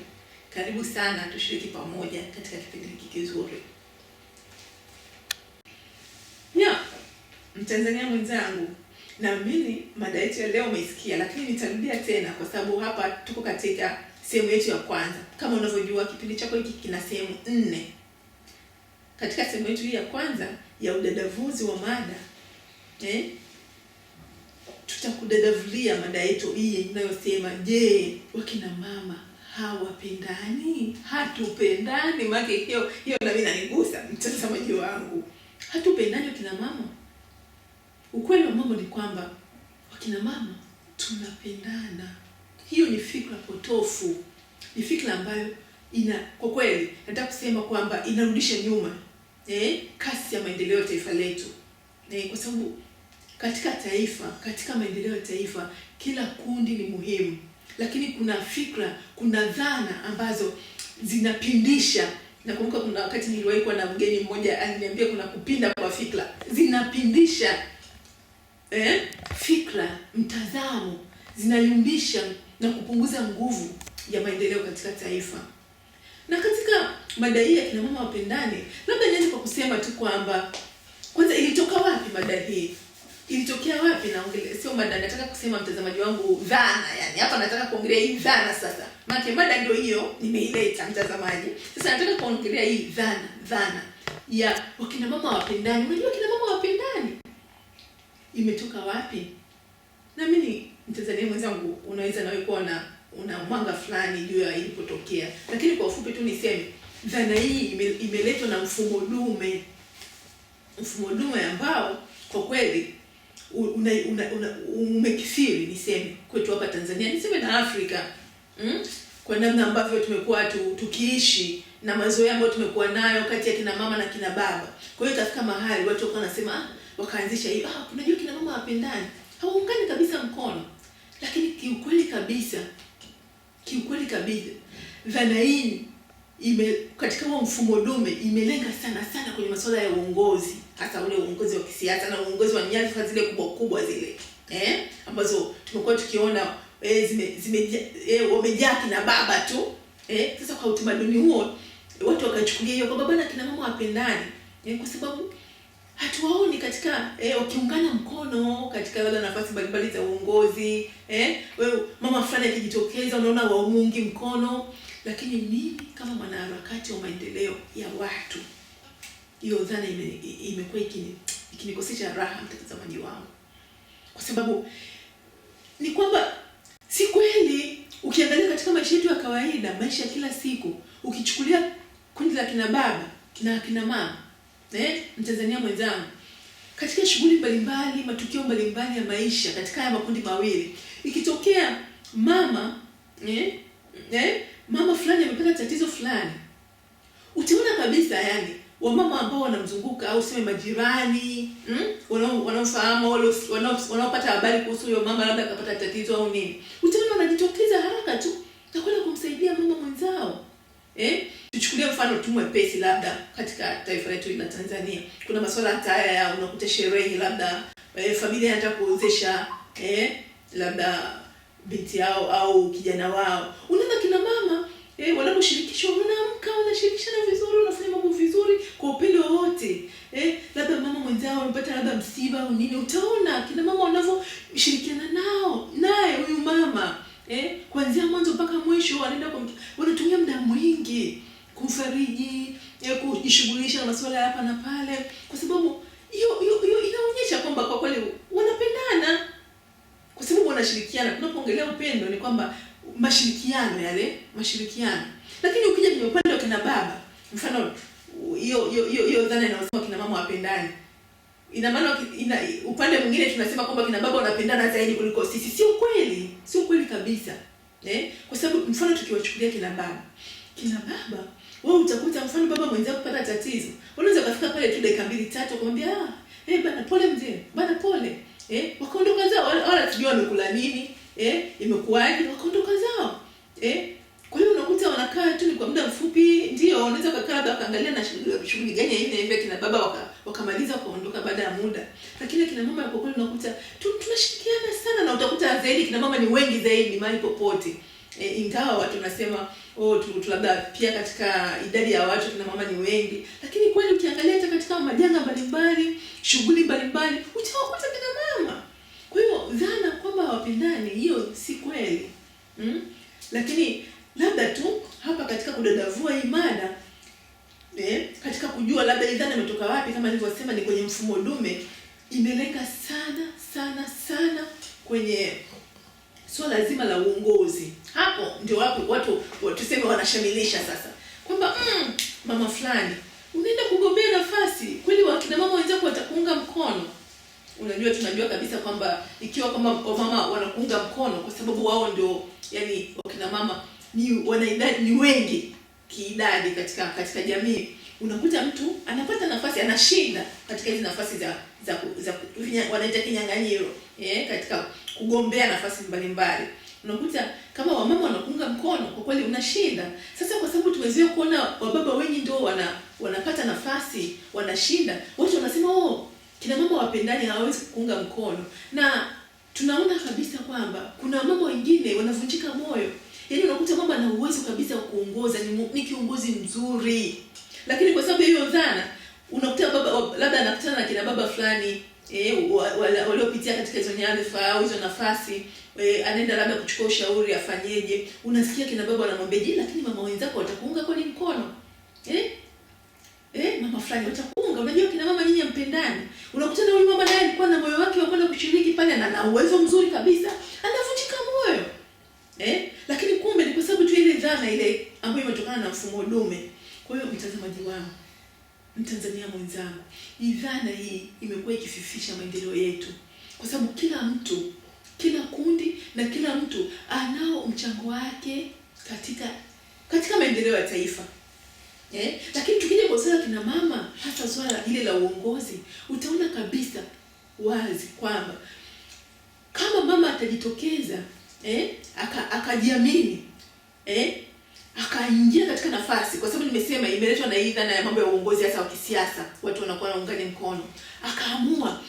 Karibu sana tushiriki pamoja katika kipindi hiki kizuri. Mtanzania mwenzangu, naamini mada yetu ya leo umeisikia, lakini nitarudia tena kwa sababu hapa tuko katika sehemu yetu ya kwanza. Kama unavyojua kipindi chako hiki kina sehemu 4. Katika sehemu yetu hii ya kwanza ya udadavuzi wa mada, tutakudadavulia mada yetu hii inayosema, je, wakina mama hawapendani? Hatupendani. Maana hiyo na mimi inanigusa, mtazamaji wangu. Hatupendani wakina mama. Ukweli wa mambo ni kwamba wakina mama tunapendana. Hiyo ni fikra potofu. Ni fikra ambayo kwa kweli nataka kusema kwamba inarudisha nyuma kasi ya maendeleo ya taifa letu. Kwa sababu katika maendeleo ya taifa kila kundi ni muhimu, lakini kuna fikra, kuna dhana ambazo zinapindisha. Nakumbuka kuna wakati niliwahi kuwa na mgeni mmoja aliniambia kuna kupinda kwa fikra. Zinapindisha fikra, mtazamo, zinayumbisha na kupunguza nguvu ya maendeleo katika taifa. Na katika mada hii ya kina mama wapendani, labda nianze kwa kusema tu kwamba kwanza ilitoka wapi mada hii? Ilitokea wapi? Naongelea sio mada, nataka kusema mtazamaji wangu dhana, yani hapa nataka kuongelea hii dhana sasa. Maana mada ndio hiyo nimeileta mtazamaji. Sasa nataka kuongelea hii dhana ya wakina mama wapendani. Unajua kina mama wapendani imetoka wapi? Na mimi mtazamaji mwenzangu unaweza nawe kuwa una mwanga fulani juu ya ilipotokea. Lakini kwa ufupi tu niseme dhana hii imeletwa na mfumo dume. Mfumo dume ambao kwa kweli umekithiri niseme kwetu hapa Tanzania, niseme na Afrika. Kwa namna ambavyo tumekuwa tukiishi na mazoea ambayo tumekuwa nayo kati ya kina mama na kina baba. Kwa hiyo itafika mahali watu wanasema wakaanzisha hiyo, unajua kina mama wapendani. Hawaungani kabisa mkono. Lakini kiukweli kabisa dhana hii katika huo mfumo dume imelenga sana kwenye masuala ya uongozi, hasa ule uongozi wa kisiasa na uongozi wa nyadhifa zile kubwa zile ambazo tumekuwa tukiona wamejaa kina baba tu. Sasa kwa utamaduni huo watu wakachukulia hiyo kwa baba na kina mama wapendani, kwa sababu hatuwaoni katika wakiungana mkono katika labda nafasi mbalimbali za uongozi. Wewe mama fulani akijitokeza unaona waungi mkono. Lakini mimi kama mwanaharakati wa maendeleo ya watu, hiyo dhana imekuwa ikinikosesha raha mtazamaji wangu. Kwa sababu ni kwamba si kweli. Ukiangalia katika maisha yetu ya kawaida, maisha ya kila siku, ukichukulia kundi la kina baba na kina mama, Mtanzania mwenzangu, katika shughuli mbalimbali, matukio mbalimbali ya maisha katika haya makundi mawili, ikitokea mama mama fulani amepata tatizo fulani, utaona kabisa yani wamama ambao wanamzunguka au sema majirani wanaofahamu wanaopata habari kuhusu huyo mama labda akapata tatizo au nini, utaona wanajitokeza haraka tu na kwenda kumsaidia mama mwenzao. Tuchukulie mfano tu mwepesi, labda katika taifa letu la Tanzania kuna masuala haya ya unakuta sherehe, labda familia inataka kuozesha labda binti yao au kijana wao. Unaona kina mama wanaposhirikishwa, wanaamka, wanashirikishana vizuri, wanafanya mambo vizuri kwa upendo wote. Labda mama mwenzao amepata labda msiba au nini, utaona kina mama wanavyoshirikiana naye huyu mama. Kuanzia mwanzo mpaka mwisho wanatumia muda mwingi kumfariji, kujishughulisha na masuala hapa na pale, kwa sababu hiyo inaonyesha kwamba kwa kweli wanapendana, kwa sababu wanashirikiana. Tunapoongelea upendo ni kwamba mashirikiano. Lakini ukija kwenye upande wa kina baba, mfano hiyo dhana inasema kina mama wapendani, ina maana upande mwingine tunasema kwamba kina baba wanapendana zaidi kuliko sisi. Sio kweli kabisa. Kwa sababu mfano tukiwachukulia kina baba wewe utakuta mfano baba mwenzako kupata tatizo, unaweza kufika pale tu dakika 2-3 kumwambia bana pole mzee, bana pole. Wakaondoka zao, wala tujua wamekula nini, imekuwaje, wakaondoka zao. Kwa hiyo unakuta wanakaa tu ni kwa muda mfupi, ndio wanaweza kukaa labda kaangalia na shughuli gani hivi kina baba wakamaliza wakaondoka baada ya muda. Lakini kina mama kwa kweli unakuta tunashirikiana sana, na utakuta zaidi kina mama ni wengi zaidi mahali popote. Ingawa watu nasema labda pia katika idadi ya watu kina mama ni wengi, lakini kweli ukiangalia hata katika majanga mbalimbali, shughuli mbalimbali, utawakuta kina mama. Kwa hiyo dhana kwamba hawapendani, hiyo si kweli. Lakini labda tu hapa katika kudadavua hii mada, katika kujua labda hii dhana imetoka wapi, kama nilivyosema ni kwenye mfumo dume, imelenga sana kwenye swala zima la uongozi. Hapo ndio watu tuseme wanashamilisha sasa kwamba mama fulani unaenda kugombea nafasi, kweli wakina mama wenzako watakuunga mkono. Tunajua kabisa kwamba ikiwa kama mama wanakuunga mkono, kwa sababu wao ndio yani wakina mama ni wengi kiidadi katika jamii, unakuta mtu anapata nafasi, anashinda katika hizo nafasi za wanaita kinyang'anyiro, katika kugombea nafasi mbalimbali. Unakuta kama wamama wanakuunga mkono, kwa kweli unashinda. Sasa kwa sababu tumezoea kuona wababa wengi ndio wanapata nafasi, wanashinda, watu wanasema kina mama wapendani hawawezi kuunga mkono. Na tunaona kabisa kwamba kuna mama wengine wanavunjika moyo. Yaani unakuta mama ana uwezo kabisa wa kuongoza, ni kiongozi mzuri, lakini kwa sababu hiyo dhana unakuta baba labda anakutana na kina baba fulani waliopitia katika hizo nyadhifa au hizo nafasi, anaenda labda kuchukua ushauri afanyeje. Unasikia kina baba wanamwambia, lakini mama wenzako watakuunga kwa mkono. Mama fulani watakuunga. Unajua kina mama nyinyi mpendani. Unakuta na huyu mama naye alikuwa na moyo wake wa kwenda kushiriki pale, na ana uwezo mzuri kabisa, anavunjika moyo. Lakini kumbe ni kwa sababu tu ile dhana ile ambayo imetokana na mfumo dume. Kwa hiyo mtazamaji wangu, Mtanzania mwenzangu, hii dhana hii imekuwa ikififisha maendeleo yetu, kwa sababu kila mtu, kila kundi na kila mtu anao mchango wake katika maendeleo ya taifa. Lakini tukija kwa swala kina mama, hasa swala ile la uongozi, utaona kabisa wazi kwamba kama mama atajitokeza, akajiamini, akaingia katika nafasi, kwa sababu nimesema imeletwa na hii dhana ya mambo ya uongozi hasa wa kisiasa, watu wanakuwa wanaungana mkono, akaamua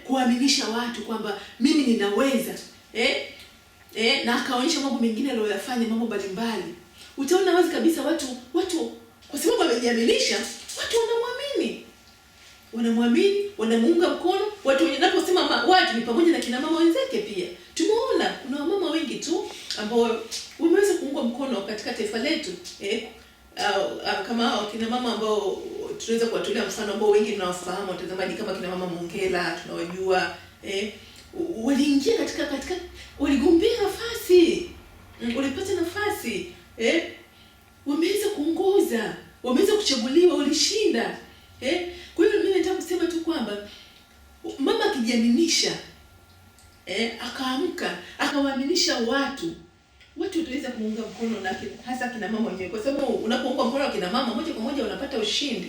kuaminisha watu kwamba mimi ninaweza, na akaonyesha mambo mengine aliyoyafanya, mambo mbalimbali. Utaona wazi kabisa watu kwa sababu wamejiaminisha, watu wanamwamini, wanamuunga mkono. Watu wenye naposema watu ni pamoja na kina mama wenzake pia. Tumeona kuna wamama wengi tu ambao wameweza kuungwa mkono katika taifa letu, kama kina mama ambao tunaweza kuwatolea mfano ambao wengi tunawafahamu watazamaji, kama kina mama Mongela tunawajua, waliingia katika waligombea nafasi, walipata nafasi, wameweza kuongoza, wameweza kuchaguliwa, walishinda. Kwa hiyo mimi nataka kusema tu kwamba mama akijiaminisha, akaamka, akawaaminisha watu wataweza kuunga mkono, na hasa kina mama wenyewe, kwa sababu unapounga mkono kina mama moja kwa moja wanapata ushindi.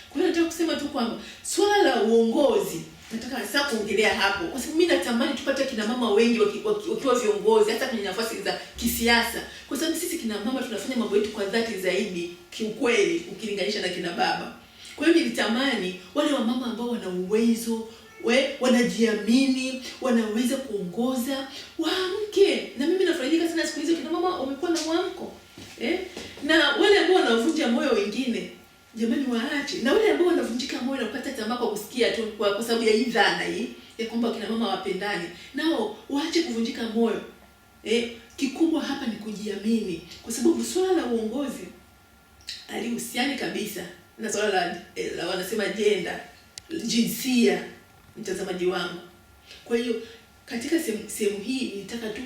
Kwa hiyo nataka kusema tu kwamba swala la uongozi nataka sasa kuongelea hapo, kwa sababu mimi natamani tupate kina mama wengi wakiwa viongozi, hata kwenye nafasi za kisiasa, kwa sababu sisi kina mama tunafanya mambo yetu kwa dhati zaidi kiukweli ukilinganisha na kina baba. Kwa hiyo nilitamani wale wamama ambao wana uwezo wanajiamini, wanaweza kuongoza, waamke. Na mimi nafarijika sana siku hizi kina mama wamekuwa na mwamko. Na wale ambao wanavunja moyo wengine, jamani waache. Na wale ambao wanavunjika moyo na kukata tamaa kwa kusikia tu kwa sababu ya hii dhana hii ya kwamba kina mama wapendani, nao waache kuvunjika moyo. Kikubwa hapa ni kujiamini, kwa sababu swala la uongozi alihusiani kabisa na swala la wanasema gender, jinsia, mtazamaji wangu. Kwa hiyo katika sehemu hii nitaka tu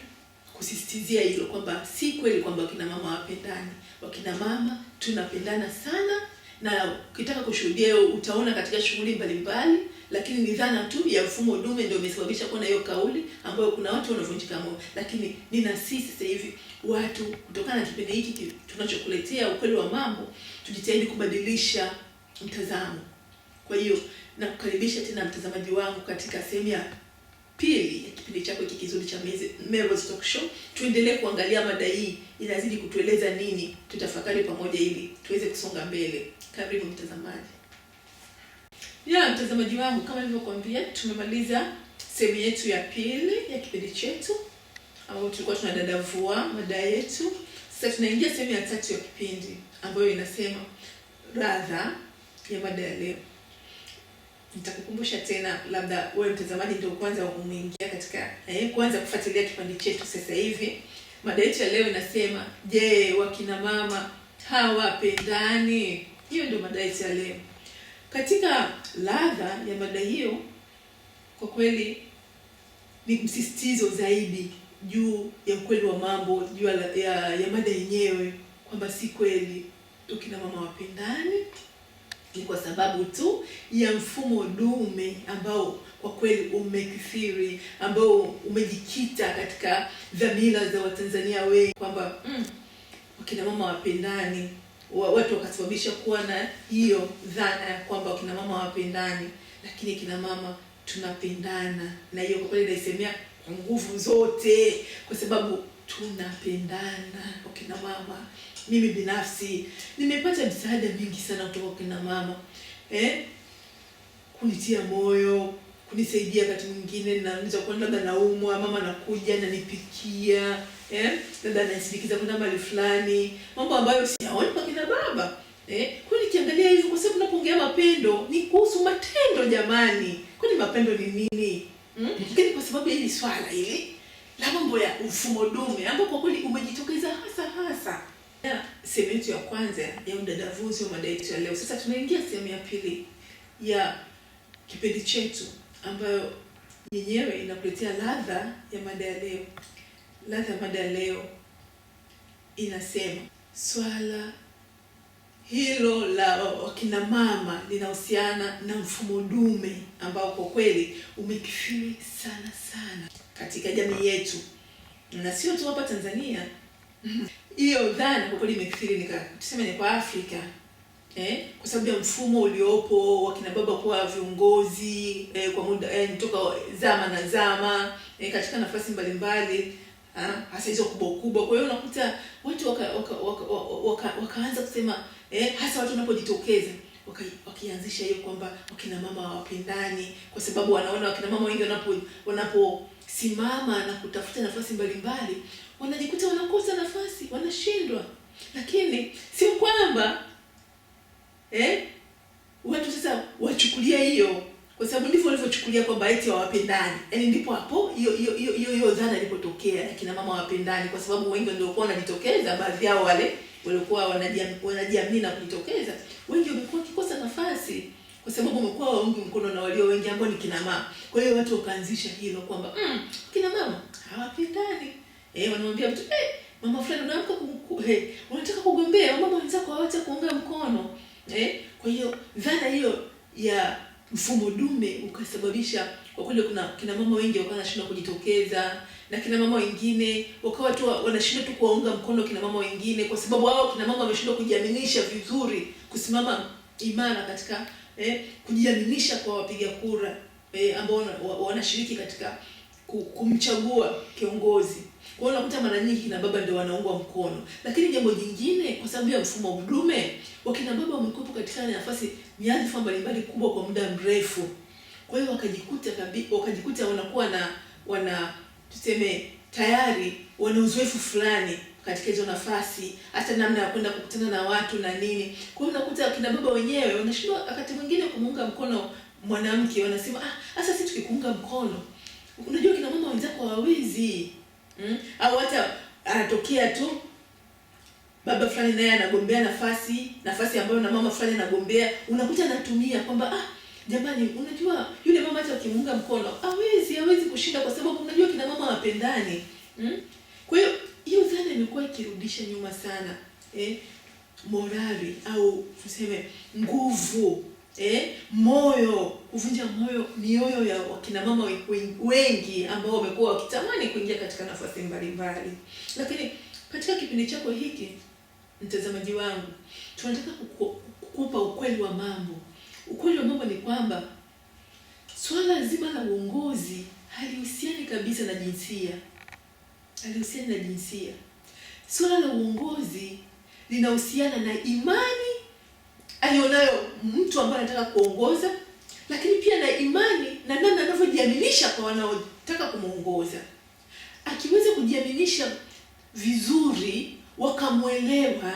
kusisitizia hilo kwamba si kweli kwamba kina mama wapendani. Wakina mama tunapendana sana, na ukitaka kushuhudia utaona katika shughuli mbalimbali, lakini ni dhana tu ya mfumo dume ndio imesababisha kuwa na hiyo kauli ambayo kuna watu wanavunjika moyo. Lakini ninasisi sasa hivi watu, kutokana na kipindi hiki tunachokuletea ukweli wa mambo, tujitahidi kubadilisha mtazamo. Kwa hiyo nakukaribisha tena mtazamaji wangu katika sehemu ya pili ya kipindi chako hiki kizuri cha Mero's Talk Show. Tuendelee kuangalia mada hii inazidi kutueleza nini, tutafakari pamoja ili tuweze kusonga mbele. Karibu mtazamaji. Mtazamaji wangu, kama nilivyokuambia, tumemaliza sehemu yetu ya pili ya kipindi chetu ambapo tulikuwa tunadadavua mada yetu. Sasa tunaingia sehemu ya tatu ya kipindi ambayo inasema ladha ya mada ya leo. Nitakukumbusha tena, labda wewe mtazamaji ndio kwanza umeingia katika kwanza kufuatilia kipindi chetu sasa hivi. Mada yetu ya leo inasema, je, wakina mama hawapendani? Hiyo ndio mada yetu ya leo. Katika ladha ya mada hiyo, kwa kweli ni msisitizo zaidi juu ya ukweli wa mambo, juu ya mada yenyewe, kwamba si kweli wakina mama wapendani. Ni kwa sababu tu ya mfumo dume ambao kwa kweli umekithiri, ambao umejikita katika dhamira za Watanzania wengi, kwamba wakina mama wapendani. Watu wakasababisha kuwa na hiyo dhana ya kwamba wakina mama wapendani, lakini kina mama tunapendana. Na hiyo kwa kweli naisemea kwa nguvu zote, kwa sababu tunapendana wakina mama. Mimi binafsi nimepata msaada mingi sana kutoka kwa kina mama, kunitia moyo, kunisaidia wakati mwingine na naweza kuwa labda naumwa, mama anakuja na nipikia, labda ananisindikiza kwenda mahali fulani, mambo ambayo siyaoni kwa kina baba. Kwa nikiangalia hivi, kwa sababu tunapoongea mapendo ni kuhusu matendo jamani. Kwani mapendo ni nini? Lakini kwa sababu ya hili swala hili la mambo ya mfumo dume ambao kwa kweli umejitokeza hasa sehemu yetu ya kwanza ya udadavuzi wa mada yetu ya leo. Sasa tunaingia sehemu ya pili ya kipindi chetu ambayo yenyewe inakuletea ladha ya mada ya leo. Ladha ya mada ya leo inasema, swala hilo la wakina mama linahusiana na mfumo dume ambao kwa kweli umekithiri sana katika jamii yetu, na sio tu hapa Tanzania. Hiyo dhana kwa kweli imekithiri, tuseme ni kwa Afrika, kwa sababu ya mfumo uliopo, wakina baba kuwa viongozi kwa muda toka zama na zama, katika nafasi mbalimbali, hasa hizo kubwa. Kwa hiyo unakuta watu wakaanza kusema, hasa watu wanapojitokeza wakianzisha hiyo kwamba wakina mama hawapendani, kwa sababu wanaona wakina mama wengi wanaposimama na kutafuta nafasi mbalimbali wanajikuta wanakosa nafasi, wanashindwa. Lakini sio kwamba watu sasa wachukulia hiyo, kwa sababu ndivyo walivyochukulia kwamba eti hawapendani. Yaani ndipo hapo hiyo dhana ilipotokea, kina mama hawapendani, kwa sababu wengi ndio walikuwa wanajitokeza, baadhi yao wale walikuwa wanajiamini na kujitokeza, wengi wamekuwa kikosa nafasi kwa sababu wamekuwa waungi mkono na walio wengi ambao ni kina mama. Kwa hiyo watu wakaanzisha hilo kwamba kina mama hawapendani. Wanamwambia mtu, mama fulani unaamka unataka kugombea, mama wenzako hawataka kuunga mkono. Kwa hiyo dhana hiyo ya mfumo dume ukasababisha kwa kweli kuna kina mama wengi wakawa wanashindwa kujitokeza, na kina mama wengine wakawa tu wanashindwa tu kuwaunga mkono kina mama wengine, kwa sababu hao kina mama wameshindwa kujiaminisha vizuri, kusimama imara katika kujiaminisha kwa wapiga kura ambao wanashiriki katika kumchagua kiongozi. Kwa hiyo unakuta mara nyingi kina baba ndio wanaungwa mkono. Lakini jambo jingine, kwa sababu ya mfumo dume, wakina baba wamekuwa katika nafasi nyadhifa mbalimbali kubwa kwa muda mrefu. Kwa hiyo wakajikuta wana tuseme tayari wana uzoefu fulani katika hizo nafasi, hata namna ya kwenda kukutana na watu na nini. Kwa hiyo unakuta kina baba wenyewe wanashindwa wakati mwingine kumuunga mkono mwanamke, wanasema sasa sisi tukikuunga mkono, unajua kina mama wenzako hawawezi. Au hata anatokea tu baba fulani naye anagombea nafasi ambayo na mama fulani anagombea, unakuta anatumia kwamba jamani, unajua yule mama hata ukimuunga mkono hawezi kushinda, kwa sababu unajua kina mama wapendani. Kwa hiyo dhana imekuwa ikirudisha nyuma sana morali au tuseme nguvu, moyo, kuvunja mioyo ya wakina mama wengi ambao wamekuwa wakitamani kuingia katika nafasi mbalimbali. Lakini katika kipindi chako hiki, mtazamaji wangu, tunataka kukupa ukweli wa mambo. Ukweli wa mambo ni kwamba swala zima la uongozi halihusiani kabisa na jinsia. Swala la uongozi linahusiana na imani alionayo mtu ambaye anataka kuongoza, lakini pia na imani na namna anavyojiaminisha kwa wanaotaka kumuongoza. Akiweza kujiaminisha vizuri, wakamuelewa,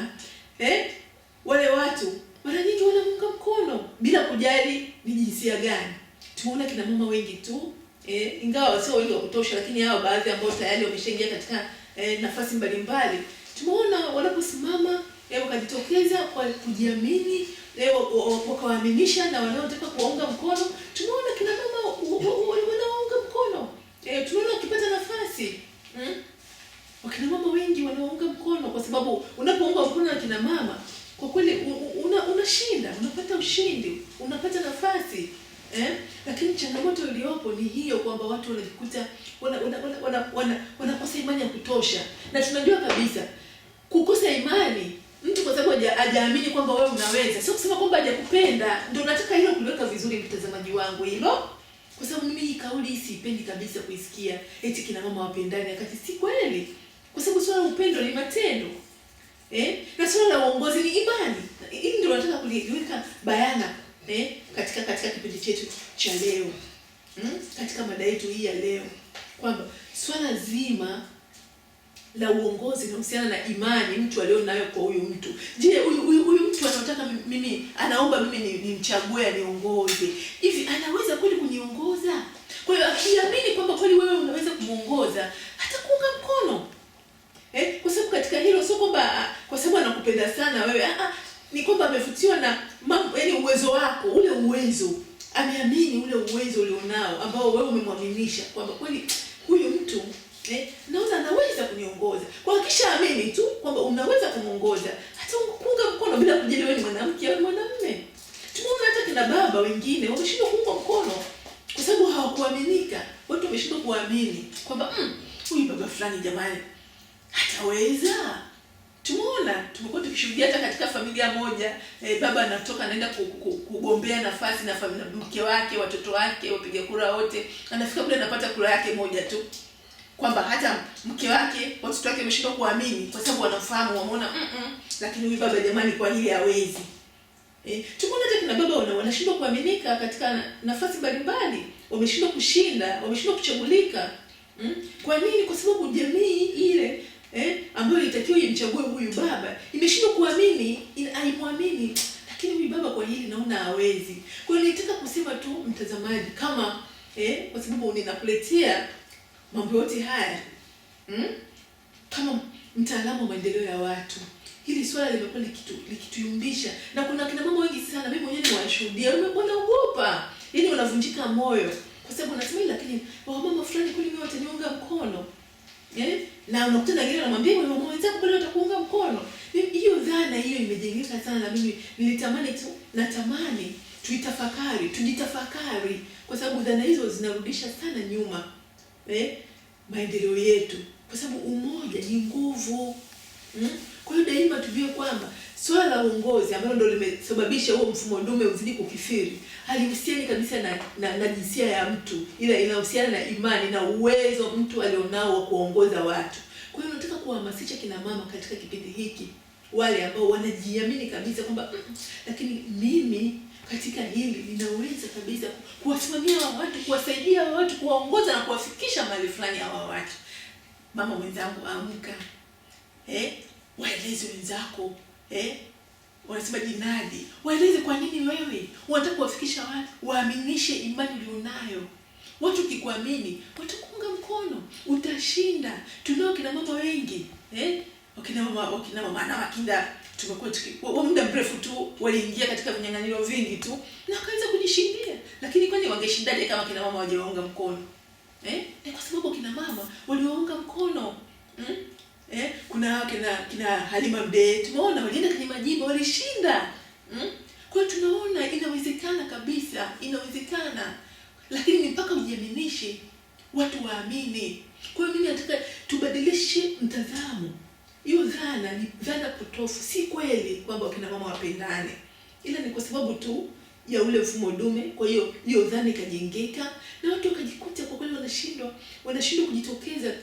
wale watu mara nyingi wanamunga mkono bila kujali ni jinsia gani. Tumeona kina mama wengi tu, ingawa sio wengi wa kutosha, lakini hao baadhi ambao tayari wameshaingia katika nafasi mbalimbali, tumeona wanaposimama wakajitokeza kwa kujiamini, wakawaaminisha na wanaotaka kuwaunga mkono. Tumeona kina mama wanaunga mkono, tunaona wakipata nafasi. Wakina mama wengi wanaunga mkono, kwa sababu unapounga mkono na kina mama, kwa kweli unashinda, unapata ushindi, unapata nafasi. Lakini changamoto iliyopo ni hiyo, kwamba watu wanajikuta wanakosa imani ya kutosha. Na tunajua kabisa kukosa imani, mtu kwa sababu hajaamini kwamba wewe unaweza, sio kusema kwamba hajakupenda. Ndio nataka hilo kuliweka vizuri, mtazamaji wangu, hilo, kwa sababu mimi hii kauli sipendi kabisa kuisikia, eti kina mama wapendani, wakati si kweli. Kwa sababu swala upendo ni matendo, na swala la uongozi ni imani. Hili ndio nataka kuliweka bayana katika kipindi chetu cha leo, katika mada yetu hii ya leo, kwamba swala zima la uongozi linahusiana na imani mtu alionayo kwa huyu mtu. Je, huyu mtu anataka anaomba mimi nimchague aniongoze, hivi anaweza kweli kuniongoza? Kwa hiyo akiamini kwamba kweli wewe unaweza kumuongoza, hata kuunga mkono. Kwa sababu katika hilo sio kwamba kwa sababu anakupenda sana wewe, ni kwamba amevutiwa na yaani uwezo wako, ule uwezo, ameamini ule uwezo ulionao ambao wewe umemwaminisha kwamba kweli huyu mtu naona anaweza kuniongoza. Kwa kisha amini tu kwamba unaweza kumuongoza, hata kuunga mkono bila kujali wewe ni mwanamke au mwanamume. Tumeona hata kina baba wengine wameshindwa kuunga mkono kwa sababu hawakuaminika. Watu wameshindwa kuamini kwamba huyu baba fulani jamani hataweza. Tumekuwa tukishuhudia hata katika familia moja, baba anatoka anaenda kugombea nafasi na mke wake, watoto wake, wapiga kura wote, anafika kule anapata kura yake moja tu, kwamba hata mke wake, watoto wake wameshindwa kuamini kwa sababu wanafahamu, wameona lakini huyu baba jamani kwa hili hawezi. Tumeona hata kina baba wanashindwa kuaminika katika nafasi mbalimbali, wameshindwa kushinda, wameshindwa kuchagulika. Kwa nini? Kwa sababu jamii ile ambayo ilitakiwa imchague huyu baba imeshindwa kuamini, haimwamini, lakini huyu baba kwa hili naona hawezi. Kwa hiyo nitaka kusema tu mtazamaji, kama kwa sababu ninakuletea mambo yote haya kama mtaalamu wa maendeleo ya watu, hili swala limekuwa likituyumbisha, na kuna kina mama wengi sana, mimi mwenyewe niwashuhudia, wanaogopa, yaani wanavunjika moyo kwa sababu wanasema lakini mama fulani kweli mimi wataniunga mkono. Na unakuta na wengine wanamwambia wewe mama wenzako kweli watakuunga mkono. Hiyo dhana hiyo imejengeka sana, na mimi natamani tujitafakari, kwa sababu dhana hizo zinarudisha sana nyuma maendeleo yetu, kwa sababu umoja ni nguvu. Kwa hiyo daima tujue kwamba swala la uongozi ambalo ndio limesababisha huo mfumo dume uzidi kukithiri halihusiani kabisa na jinsia ya mtu, ila inahusiana na imani na uwezo mtu alionao wa kuongoza watu. Kwa hiyo nataka kuhamasisha kina mama katika kipindi hiki, wale ambao wanajiamini kabisa kwamba lakini mimi katika hili linaweza kabisa kuwasimamia watu, kuwasaidia watu, kuwaongoza na kuwafikisha mahali fulani hawa watu. Mama mwenzangu, amka. Waeleze wenzako. Wanasema jinadi. Waeleze kwa nini wewe unataka kuwafikisha watu, waaminishe imani ulionayo. Watu kikuamini, watakuunga mkono, utashinda. Tunao kina mama wengi, wakina mama na wakinda tumekuwa kwa muda mrefu tu waliingia katika vinyang'anyiro vingi tu na wakaanza kujishindia. Lakini kwani wangeshindaje kama kina mama hawajaunga mkono? Ni kwa sababu kina mama waliwaunga mkono. Kuna kina Halima Mdee, tumeona walienda kwenye majimbo walishinda. Kwa hiyo tunaona inawezekana kabisa, inawezekana. Lakini ni mpaka ujiaminishe, watu waamini. Kwa hiyo mimi nataka tubadilishe mtazamo. Hiyo dhana ni dhana potofu. Si kweli kwamba wakina mama wapendane. Ila ni kwa sababu tu ya ule mfumo dume. Kwa hiyo dhana ikajengeka na watu wakajikuta kwa kweli wanashindwa kujitokeza.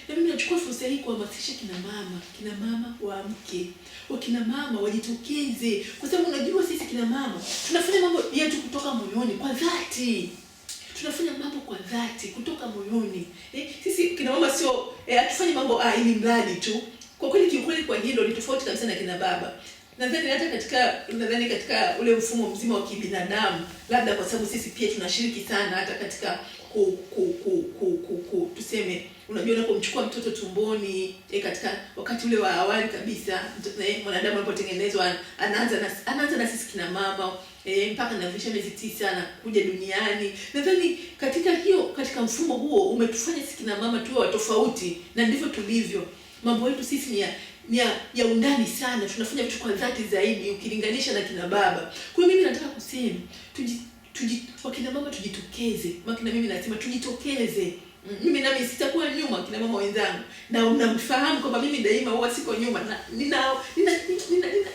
Na mimi nachukua fursa hii kuhamasisha kina mama waamke. Wakina mama wajitokeze, kwa sababu unajua sisi kina mama tunafanya mambo yetu kutoka moyoni kwa dhati. Tunafanya mambo kwa dhati kutoka moyoni. Sisi kina mama sio hatufanye mambo ili mradi tu. Kwa kweli kiukweli kwa hilo ni tofauti kabisa na kina baba. Nadhani hata katika ule mfumo mzima wa kibinadamu, labda kwa sababu sisi pia tunashiriki sana hata katika tuseme, unajua unapomchukua mtoto tumboni, katika wakati ule wa awali kabisa, mwanadamu anapotengenezwa anaanza na sisi kina mama, mpaka anafikisha miezi 9 na kuja duniani. Nadhani katika mfumo huo umetufanya sisi kina mama tuwe tofauti, na ndivyo tulivyo. Mambo yetu sisi ni ya undani sana, tunafanya vitu kwa dhati zaidi ukilinganisha na kina baba. Kwa hiyo mimi nataka kusema wakina mama tujitokeze. Makina mimi nasema tujitokeze. Mimi nami sitakuwa nyuma kina mama wenzangu. Na mnafahamu kwamba mimi daima huwa siko nyuma, na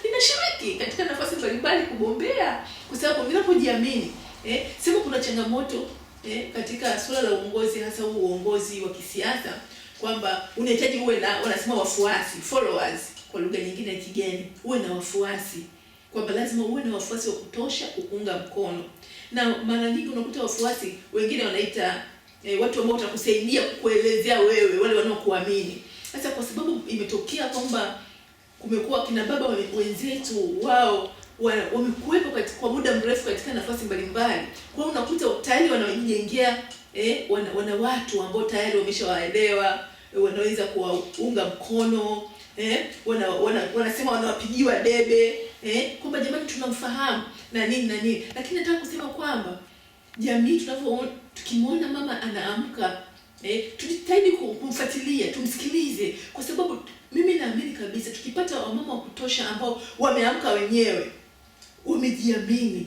ninashiriki katika nafasi mbalimbali kugombea, kwa sababu ninapojiamini. Sema kuna changamoto katika swala la uongozi, hasa uongozi wa kisiasa, kwamba unahitaji uwe na, wanasema wafuasi, followers kwa lugha nyingine ya kigeni, uwe na wafuasi. Kwamba lazima uwe na wafuasi wa kutosha kukuunga mkono. Na mara nyingi unakuta wafuasi wengine wanaita watu ambao watakusaidia kuelezea wewe, wale wanaokuamini. Sasa kwa sababu imetokea kwamba kumekuwa kina baba wenzetu wao wamekuwepo kwa muda mrefu katika nafasi mbalimbali. Kwa hiyo unakuta tayari wanajengea wana watu ambao tayari wameshawaelewa, wanaweza kuwaunga mkono, wanasema wanawapigiwa debe, kwamba jamani tunamfahamu na nini. Lakini nataka kusema kwamba jamii tukimwona mama anaamka, tujitahidi kumfuatilia, tumsikilize, kwa sababu mimi naamini kabisa tukipata wamama wa kutosha ambao wameamka wenyewe, wamejiamini,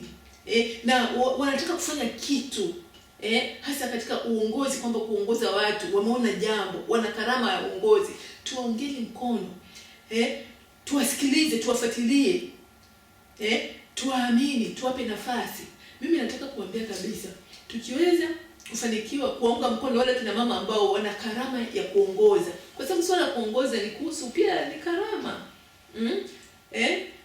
na wanataka kufanya kitu, hasa katika uongozi, kwamba kuongoza watu, wameona jambo, wana karama ya uongozi, tuwaungeni mkono, tuwasikilize, tuwafuatilie, tuwaamini, tuwape nafasi. Mimi nataka kuambia kabisa, tukiweza kufanikiwa kuwaunga mkono wale kina mama ambao wana karama ya kuongoza, kwa sababu swala la kuongoza ni kuhusu pia ni karama.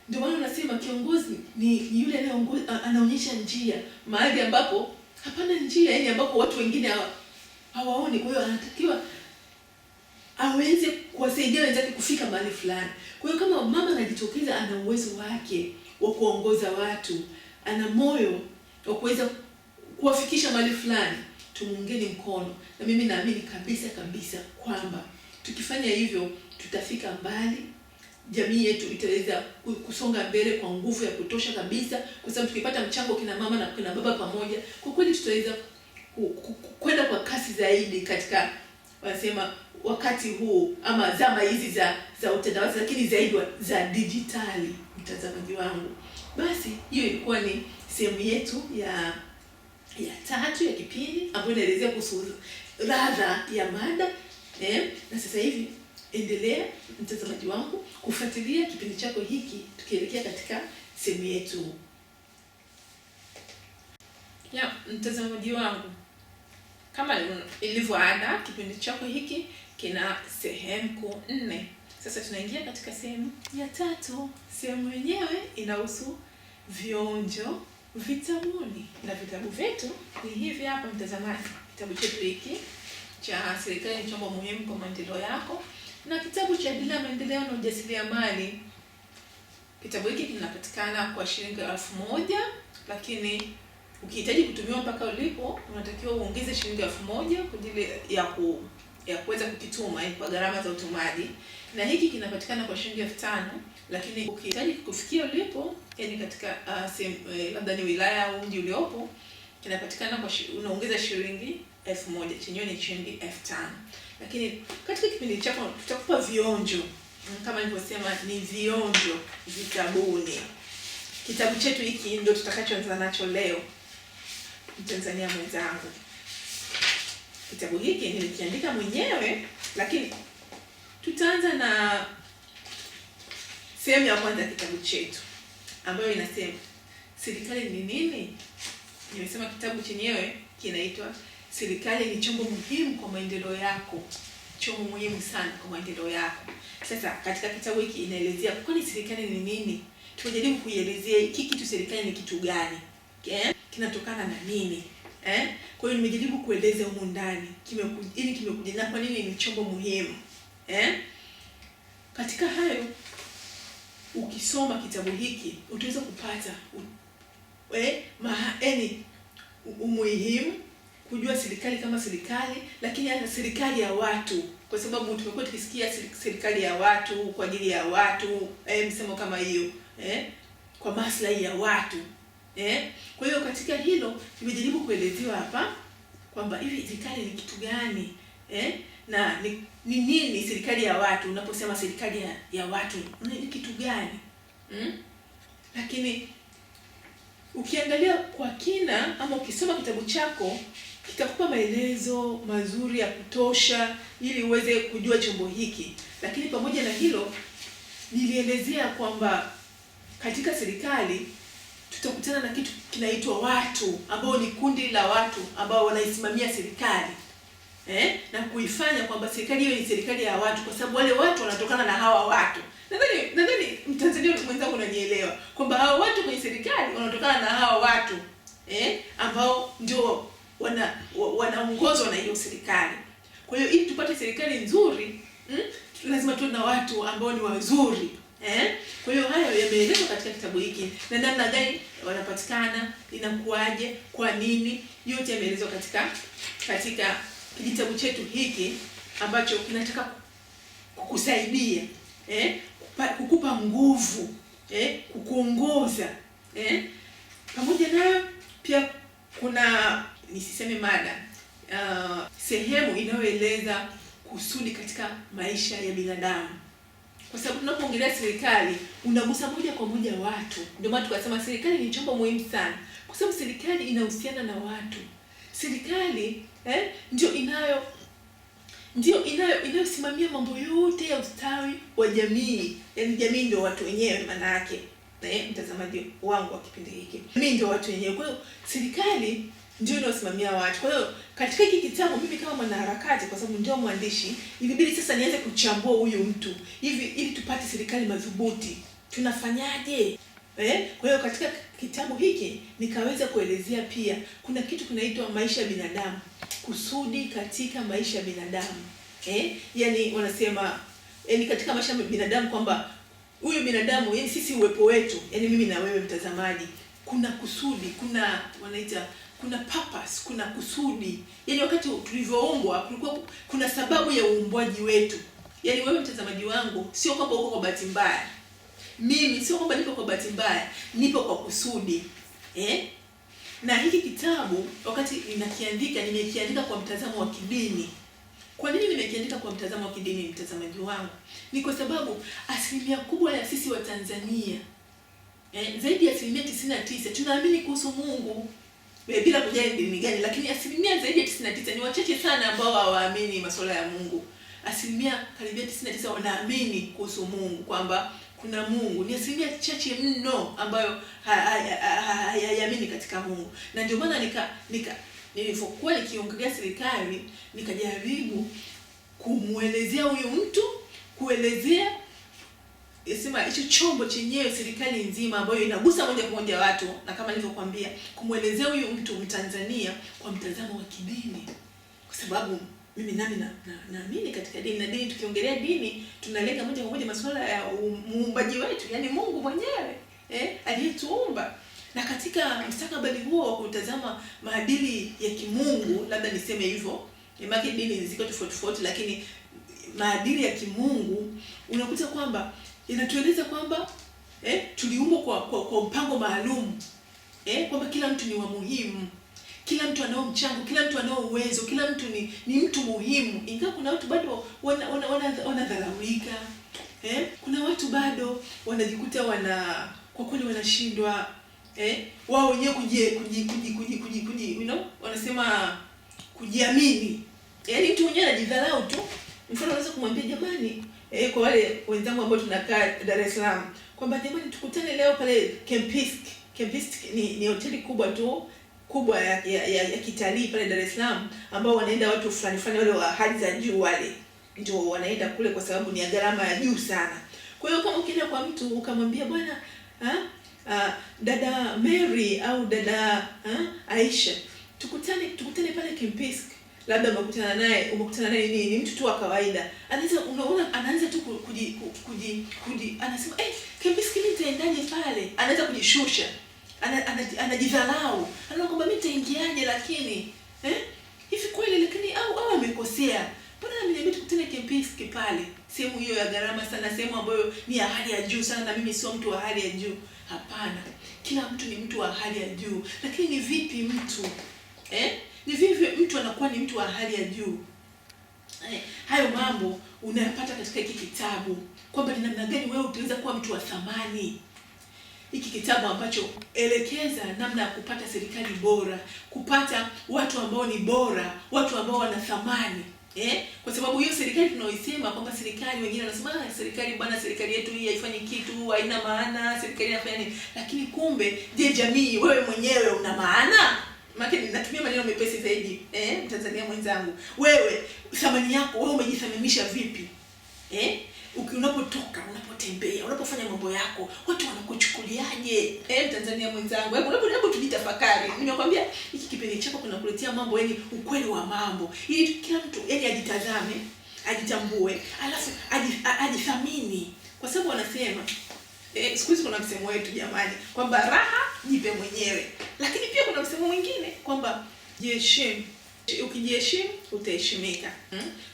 Ndio maana nasema kiongozi ni yule anayeongoza, anaonyesha njia mahali ambapo hapana njia, yani ambapo watu wengine hawaoni. Kwa hiyo anatakiwa aweze kuwasaidia wenzake kufika mahali fulani. Kwa hiyo kama mama anajitokeza, ana uwezo wake wa kuongoza watu, ana moyo wa kuweza kuwafikisha mahali fulani, tumuungeni mkono. Na mimi naamini kabisa kwamba tukifanya hivyo tutafika mbali. Jamii yetu itaweza kusonga mbele kwa nguvu ya kutosha kabisa, kwa sababu tukipata mchango kina mama na kina baba pamoja, kwa kweli tutaweza kwenda kwa kasi zaidi katika, wanasema, wakati huu ama zama hizi za utandawazi, lakini zaidi za dijitali. Mtazamaji wangu, basi hiyo ilikuwa ni sehemu yetu ya 3 ya kipindi ambayo inaelezea kuhusu ladha ya mada. Na sasa hivi endelea, mtazamaji wangu, kufuatilia kipindi chako hiki tukielekea katika sehemu yetu. Mtazamaji wangu, kama ilivyoada, kipindi chako hiki kina sehemu 4. Sasa tunaingia katika sehemu ya 3. Sehemu yenyewe inahusu vionjo vitabuni, na vitabu vyetu ni hivi hapa mtazamaji. Kitabu chetu hiki cha Serikali ni Chombo Muhimu kwa Maendeleo Yako, na kitabu cha Dira ya Maendeleo na Ujasiriamali. Kitabu hiki kinapatikana kwa shilingi 1000, lakini ukihitaji kutumia mpaka ulipo unatakiwa uongeze shilingi 1000 kwa ajili ya kuweza kukituma kwa gharama za utumaji. Na hiki kinapatikana kwa shilingi 5000, lakini ukihitaji kufikia ulipo, yani katika labda ni wilaya au mji uliopo, kinapatikana kwa unaongeza shilingi 1000, chenyewe ni shilingi 5000. Lakini katika kipindi chako tutakupa vionjo, kama nilivyosema ni vionjo vitabuni. Kitabu chetu hiki ndio tutakachoanza nacho leo, Mtanzania mwenzangu. Kitabu hiki nilikiandika mwenyewe, lakini tutaanza na sehemu ya kwanza ya kitabu chetu ambayo inasema serikali ni nini? Nimesema kitabu chenyewe kinaitwa Serikali ni Chombo Muhimu kwa Maendeleo Yako. Chombo muhimu sana kwa maendeleo yako. Sasa katika kitabu hiki inaelezea kwani serikali ni nini? Tumejaribu kuielezea hiki kitu, serikali ni kitu gani? Kinatokana na nini? Kwa hiyo nimejaribu kueleza huko ndani kimekuja na kwa nini ni chombo muhimu. Katika hayo, ukisoma kitabu hiki utaweza kupata umuhimu kujua serikali kama serikali, lakini hata serikali ya watu, kwa sababu tumekuwa tukisikia serikali ya watu, kwa ajili ya watu, msemo kama hiyo, kwa maslahi ya watu. Kwa hiyo katika hilo nimejaribu kuelezewa hapa kwamba hivi serikali ni kitu gani, na ni nini serikali ya watu. Unaposema serikali ya watu ni kitu gani? Lakini ukiangalia kwa kina ama ukisoma kitabu chako kitakupa maelezo mazuri ya kutosha ili uweze kujua chombo hiki. Lakini pamoja na hilo nilielezea kwamba katika serikali tutakutana na kitu kinaitwa watu, ambao ni kundi la watu ambao wanaisimamia serikali, na kuifanya kwamba serikali hiyo ni serikali ya watu, kwa sababu wale watu wanatokana na hawa watu. Nadhani Mtanzania mwenzangu unanielewa kwamba hawa watu kwenye serikali wanatokana na hawa watu, ambao ndio wanaongozwa na hiyo serikali. Kwa hiyo ili tupate serikali nzuri, lazima tuwe na watu ambao ni wazuri. Kwa hiyo hayo yameelezwa katika kitabu hiki, na namna gani wanapatikana, inakuaje, kwa nini, yote yameelezwa katika kitabu chetu hiki ambacho kinataka kukusaidia, kukupa nguvu, kukuongoza. Pamoja nayo pia kuna nisiseme mada, sehemu inayoeleza kusudi katika maisha ya binadamu. Kwa sababu tunapoongelea serikali unagusa moja kwa moja watu. Ndio maana tukasema serikali ni chombo muhimu sana, kwa sababu serikali inahusiana na watu. Serikali ndio inayosimamia mambo yote ya ustawi wa jamii. Yaani jamii ndio watu wenyewe maana yake. Mtazamaji wangu wa kipindi hiki, mimi ndio watu wenyewe. Kwa hiyo serikali ndio inayosimamia watu. Kwa hiyo katika hiki kitabu mimi kama mwanaharakati, kwa sababu ndio mwandishi, ilibidi sasa nianze kuchambua huyu mtu hivi ili tupate serikali madhubuti. Tunafanyaje? Kwa hiyo katika kitabu hiki nikaweza kuelezea pia kuna kitu kinaitwa maisha ya binadamu, kusudi katika maisha ya binadamu. Yaani wanasema katika maisha ya binadamu kwamba huyu binadamu, yani sisi uwepo wetu, yani mimi na wewe mtazamaji, kuna kusudi, kuna purpose, kuna kusudi. Yaani wakati tulivyoumbwa kulikuwa kuna sababu ya uumbwaji wetu. Yaani wewe mtazamaji wangu sio kwamba uko kwa bahati mbaya. Mimi sio kwamba nipo kwa bahati mbaya, nipo kwa kusudi. Na hiki kitabu wakati nimekiandika kwa mtazamo wa kidini. Kwa nini nimekiandika kwa mtazamo wa kidini mtazamaji wangu? Ni kwa sababu asilimia kubwa ya sisi wa Tanzania, zaidi ya 99% tunaamini kuhusu Mungu. Bila kujali dini gani, lakini asilimia zaidi ya 99, ni wachache sana ambao hawaamini masuala ya Mungu. Asilimia karibia 99 wanaamini kuhusu Mungu, kwamba kuna Mungu. Ni asilimia chache mno ambayo hayaamini katika Mungu. Na ndio maana nilipokuwa nikiongelea serikali, nikajaribu kumuelezea huyu mtu, kuelezea sema hicho chombo chenyewe, serikali nzima ambayo inagusa moja kwa moja watu, na kama nilivyokuambia, kumwelezea huyu mtu Mtanzania kwa mtazamo wa kidini, kwa sababu mimi nami naamini katika dini, na dini, tukiongelea dini tunalenga moja kwa moja masuala ya muumbaji wetu, yani Mungu mwenyewe aliyetuumba. Na katika mustakabali huo wa kutazama maadili ya kimungu, labda niseme hivyo, maana dini ziko tofauti, lakini maadili ya kimungu unakuta kwamba inatueleza kwamba tuliumbwa kwa mpango maalum, kwamba kila mtu ni wa muhimu, kila mtu anao mchango, kila mtu anao uwezo, kila mtu ni mtu muhimu. Ingawa kuna watu bado wanadharaulika, kuna watu bado wanajikuta kwa kweli wanashindwa wao wenyewe wanasema kujiamini. Yaani mtu mwenyewe anajidharau tu. Mfano unaweza kumwambia jamani, kwa wale wenzangu ambao tunakaa Dar es Salaam, kwamba jamani tukutane leo pale Kempisk. Kempisk ni hoteli kubwa ya kitalii pale Dar es Salaam, ambao wanaenda watu fulani wale wa hali za juu, wale ndio wanaenda kule kwa sababu ni gharama ya juu sana. Kwa hiyo kama ukienda kwa mtu ukamwambia bwana dada Mary au dada Aisha, tukutane pale Kempisk, labda umekutana naye ni mtu tu wa kawaida, anaanza tu anasema Kempisk mimi nitaendaje pale, anaanza kujishusha, anajidharau, anaona kwamba mimi nitaingiaje, lakini hivi kweli, lakini au amekosea. Mbona ameniambia tukutane Kempisk pale, sehemu hiyo ya gharama sana, sehemu ambayo ni ya hali ya juu sana, na mimi sio mtu wa hali ya juu. Hapana, kila mtu ni mtu wa hali ya juu, lakini ni vipi mtu ni vipi mtu anakuwa ni mtu wa hali ya juu? Hayo mambo unayapata katika hiki kitabu, kwamba ni namna gani wewe utaweza kuwa mtu wa thamani. Hiki kitabu ambacho elekeza namna ya kupata serikali bora, kupata watu ambao ni bora, watu ambao wana thamani. Kwa sababu hiyo serikali tunaoisema kwamba serikali, wengine wanasema serikali bwana, serikali yetu hii haifanyi kitu, haina maana, serikali inafanya nini? Lakini kumbe, je, jamii, wewe mwenyewe una maana? Maana ninatumia maneno mepesi zaidi, Mtanzania mwenzangu, wewe thamani yako, wewe umejithaminisha vipi? Unapotoka, unapotembea, unapofanya mambo yako, watu wanakuchukuliaje? Mtanzania mwenzangu, hebu tujitafakari. Nimekwambia hiki kipindi chako kunakuletea mambo, yani ukweli wa mambo, ili kila mtu yani ajitazame, ajitambue, alafu ajithamini. Kwa sababu wanasema siku hizi kuna msemo wetu jamani, kwamba raha jipe mwenyewe. Lakini pia kuna msemo mwingine kwamba jiheshimu. Ukijiheshimu utaheshimika.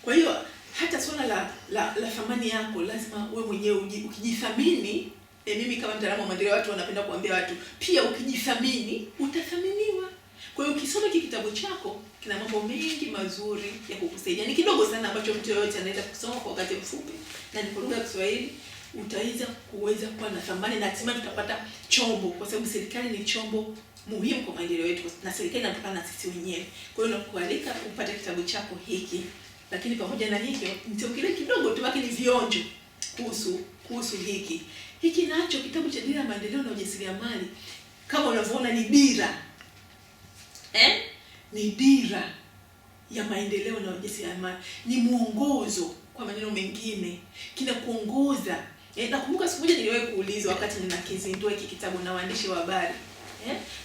Kwa hiyo hata swala la thamani yako lazima wewe mwenyewe ukijithamini. Mimi kama mtaalamu wa maendeleo watu wanapenda kuambia watu pia, ukijithamini utathaminiwa. Kwa hiyo ukisoma hiki kitabu chako kina mambo mengi mazuri ya kukusaidia. Ni kidogo sana ambacho mtu yoyote anaweza kusoma kwa wakati mfupi, na ni kwa lugha ya Kiswahili. Utaweza kuwa na thamani, na hatimaye tutapata chombo, kwa sababu serikali ni chombo muhimu kwa maendeleo yetu, na serikali inatokana na sisi wenyewe. Kwa hiyo nakualika upate kitabu chako hiki. Lakini pamoja na hivyo, nitaongelea kidogo tu, lakini vionjo kuhusu hiki nacho kitabu cha Dira ya Maendeleo na Ujasiriamali. Kama unavyoona ni dira, ni dira ya maendeleo na ujasiriamali, ni mwongozo. Kwa maneno mengine, kinakuongoza. Nakumbuka siku moja niliwahi kuulizwa wakati ninakizindua hiki kitabu na waandishi wa habari,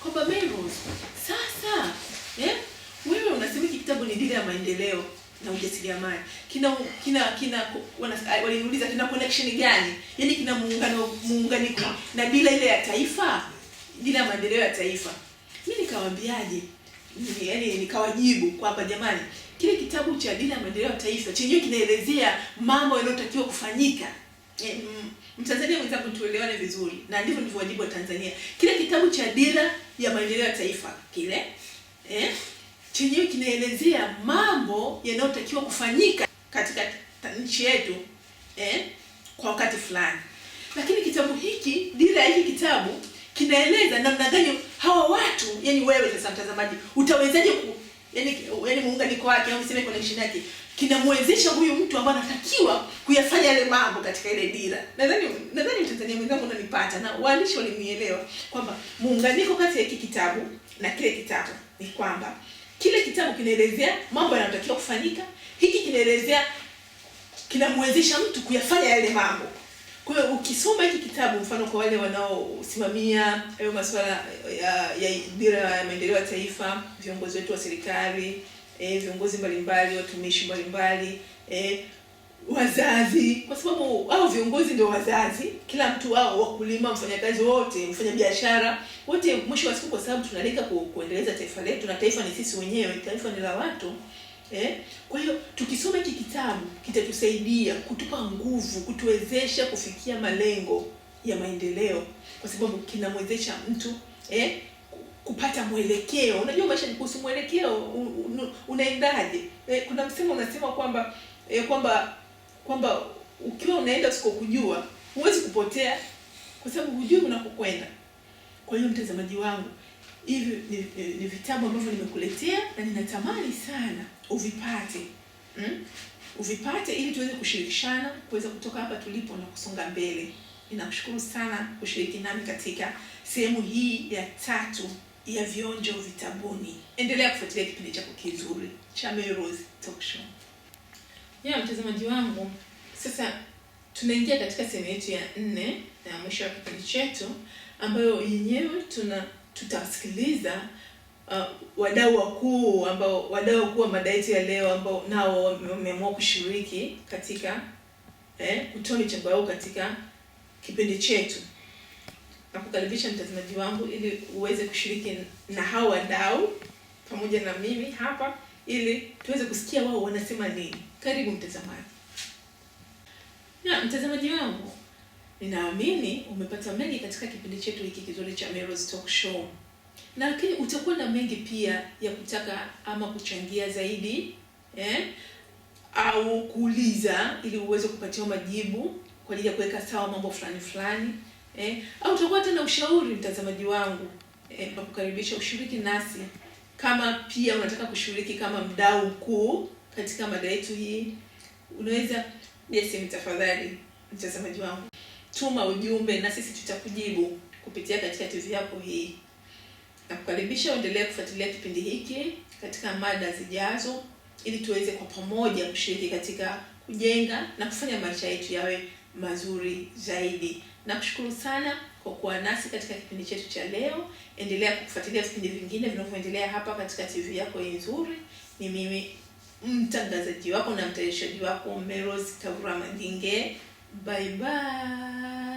kwamba Melrose, sasa wewe unasema hiki kitabu ni Dira ya Maendeleo na Ujasiriamali, waliniuliza kina connection gani, yani kina muunganiko na dira ile ya taifa, Dira ya Maendeleo ya Taifa. Mimi nikawaambiaje? Yani nikawajibu kwamba jamani, kile kitabu cha Dira ya Maendeleo ya Taifa chenyewe kinaelezea mambo yanayotakiwa kufanyika. Mtanzania mwenzangu, tuelewane vizuri, na ndivyo nilivyowajibu wa Tanzania. Kile kitabu cha Dira ya Maendeleo ya Taifa kile chenyewe kinaelezea mambo yanayotakiwa kufanyika katika nchi yetu kwa wakati fulani. Lakini kitabu hiki, dira ya hiki kitabu kinaeleza namna gani hawa watu, yani wewe sasa mtazamaji, utawezaje yani muunganiko wake au mseme connection yake kinamwezesha huyu mtu ambaye anatakiwa kuyafanya yale mambo katika ile dira. Nadhani Mtanzania mwenzangu unanipata, na waandishi walinielewa kwamba muunganiko kati ya hiki kitabu na kile kitabu ni kwamba kile kitabu kinaelezea mambo yanayotakiwa kufanyika, hiki kinaelezea, kinamwezesha mtu kuyafanya yale mambo. Kwa hiyo ukisoma hiki kitabu, mfano kwa wale wanaosimamia hayo masuala ya dira ya maendeleo ya taifa, viongozi wetu wa serikali, viongozi mbalimbali, watumishi mbalimbali, wazazi, kwa sababu hao viongozi ndio wazazi, kila mtu wao, wakulima, mfanyakazi wote, mfanyabiashara wote, mwisho wa siku, kwa sababu tunalenga kuendeleza taifa letu, na taifa ni sisi wenyewe, taifa ni la watu. Kwa hiyo tukisoma hiki kitabu kitatusaidia, kutupa nguvu, kutuwezesha kufikia malengo ya maendeleo, kwa sababu kinamwezesha mtu kupata mwelekeo. Unajua maisha ni kuhusu mwelekeo, unaendaje. Kuna msemo unasema kwamba ukiwa unaenda usikokujua huwezi kupotea, kwa sababu hujui unakokwenda. Kwa hiyo mtazamaji wangu, hivi ni vitabu ambavyo nimekuletea na ninatamani sana uvipate. Uvipate ili tuweze kushirikishana, kuweza kutoka hapa tulipo na kusonga mbele. Ninakushukuru sana kushiriki nami katika sehemu hii ya 3 ya Vionjo Vitabuni. Endelea kufuatilia kipindi chako kizuri cha Melrose Talk Show. Mtazamaji wangu, sasa tunaingia katika sehemu yetu ya 4 na mwisho wa kipindi chetu, ambayo yenyewe tutasikiliza wadau wakuu wa mada yetu ya leo, ambao nao wameamua kushiriki katika kutoa michango yao katika kipindi chetu. Na kukaribisha mtazamaji wangu ili uweze kushiriki na hao wadau pamoja na mimi hapa, ili tuweze kusikia wao wanasema nini. Karibu mtazamaji. Mtazamaji wangu, ninaamini umepata mengi katika kipindi chetu hiki kizuri cha Melrose Talk Show. Na lakini utakuwa na mengi pia ya kutaka ama kuchangia zaidi, au kuuliza ili uweze kupatiwa majibu kwa ajili ya kuweka sawa mambo fulani, au utakuwa tena ushauri. Mtazamaji wangu, nakukaribisha ushiriki nasi. Kama pia unataka kushiriki kama mdau mkuu katika mada yetu hii, unaweza tafadhali mtazamaji wangu, tuma ujumbe na sisi tutakujibu kupitia katika TV yako hii. Nakukaribisha uendelee kufuatilia kipindi hiki katika mada zijazo, ili tuweze kwa pamoja kushiriki katika kujenga na kufanya maisha yetu yawe mazuri zaidi. Nakushukuru sana kwa kuwa nasi katika kipindi chetu cha leo. Endelea kufuatilia vipindi vingine vinavyoendelea hapa katika TV yako hii nzuri. Ni mimi mtangazaji wako na mtayarishaji wako Melrose Kavura Mandinge. Bye bye.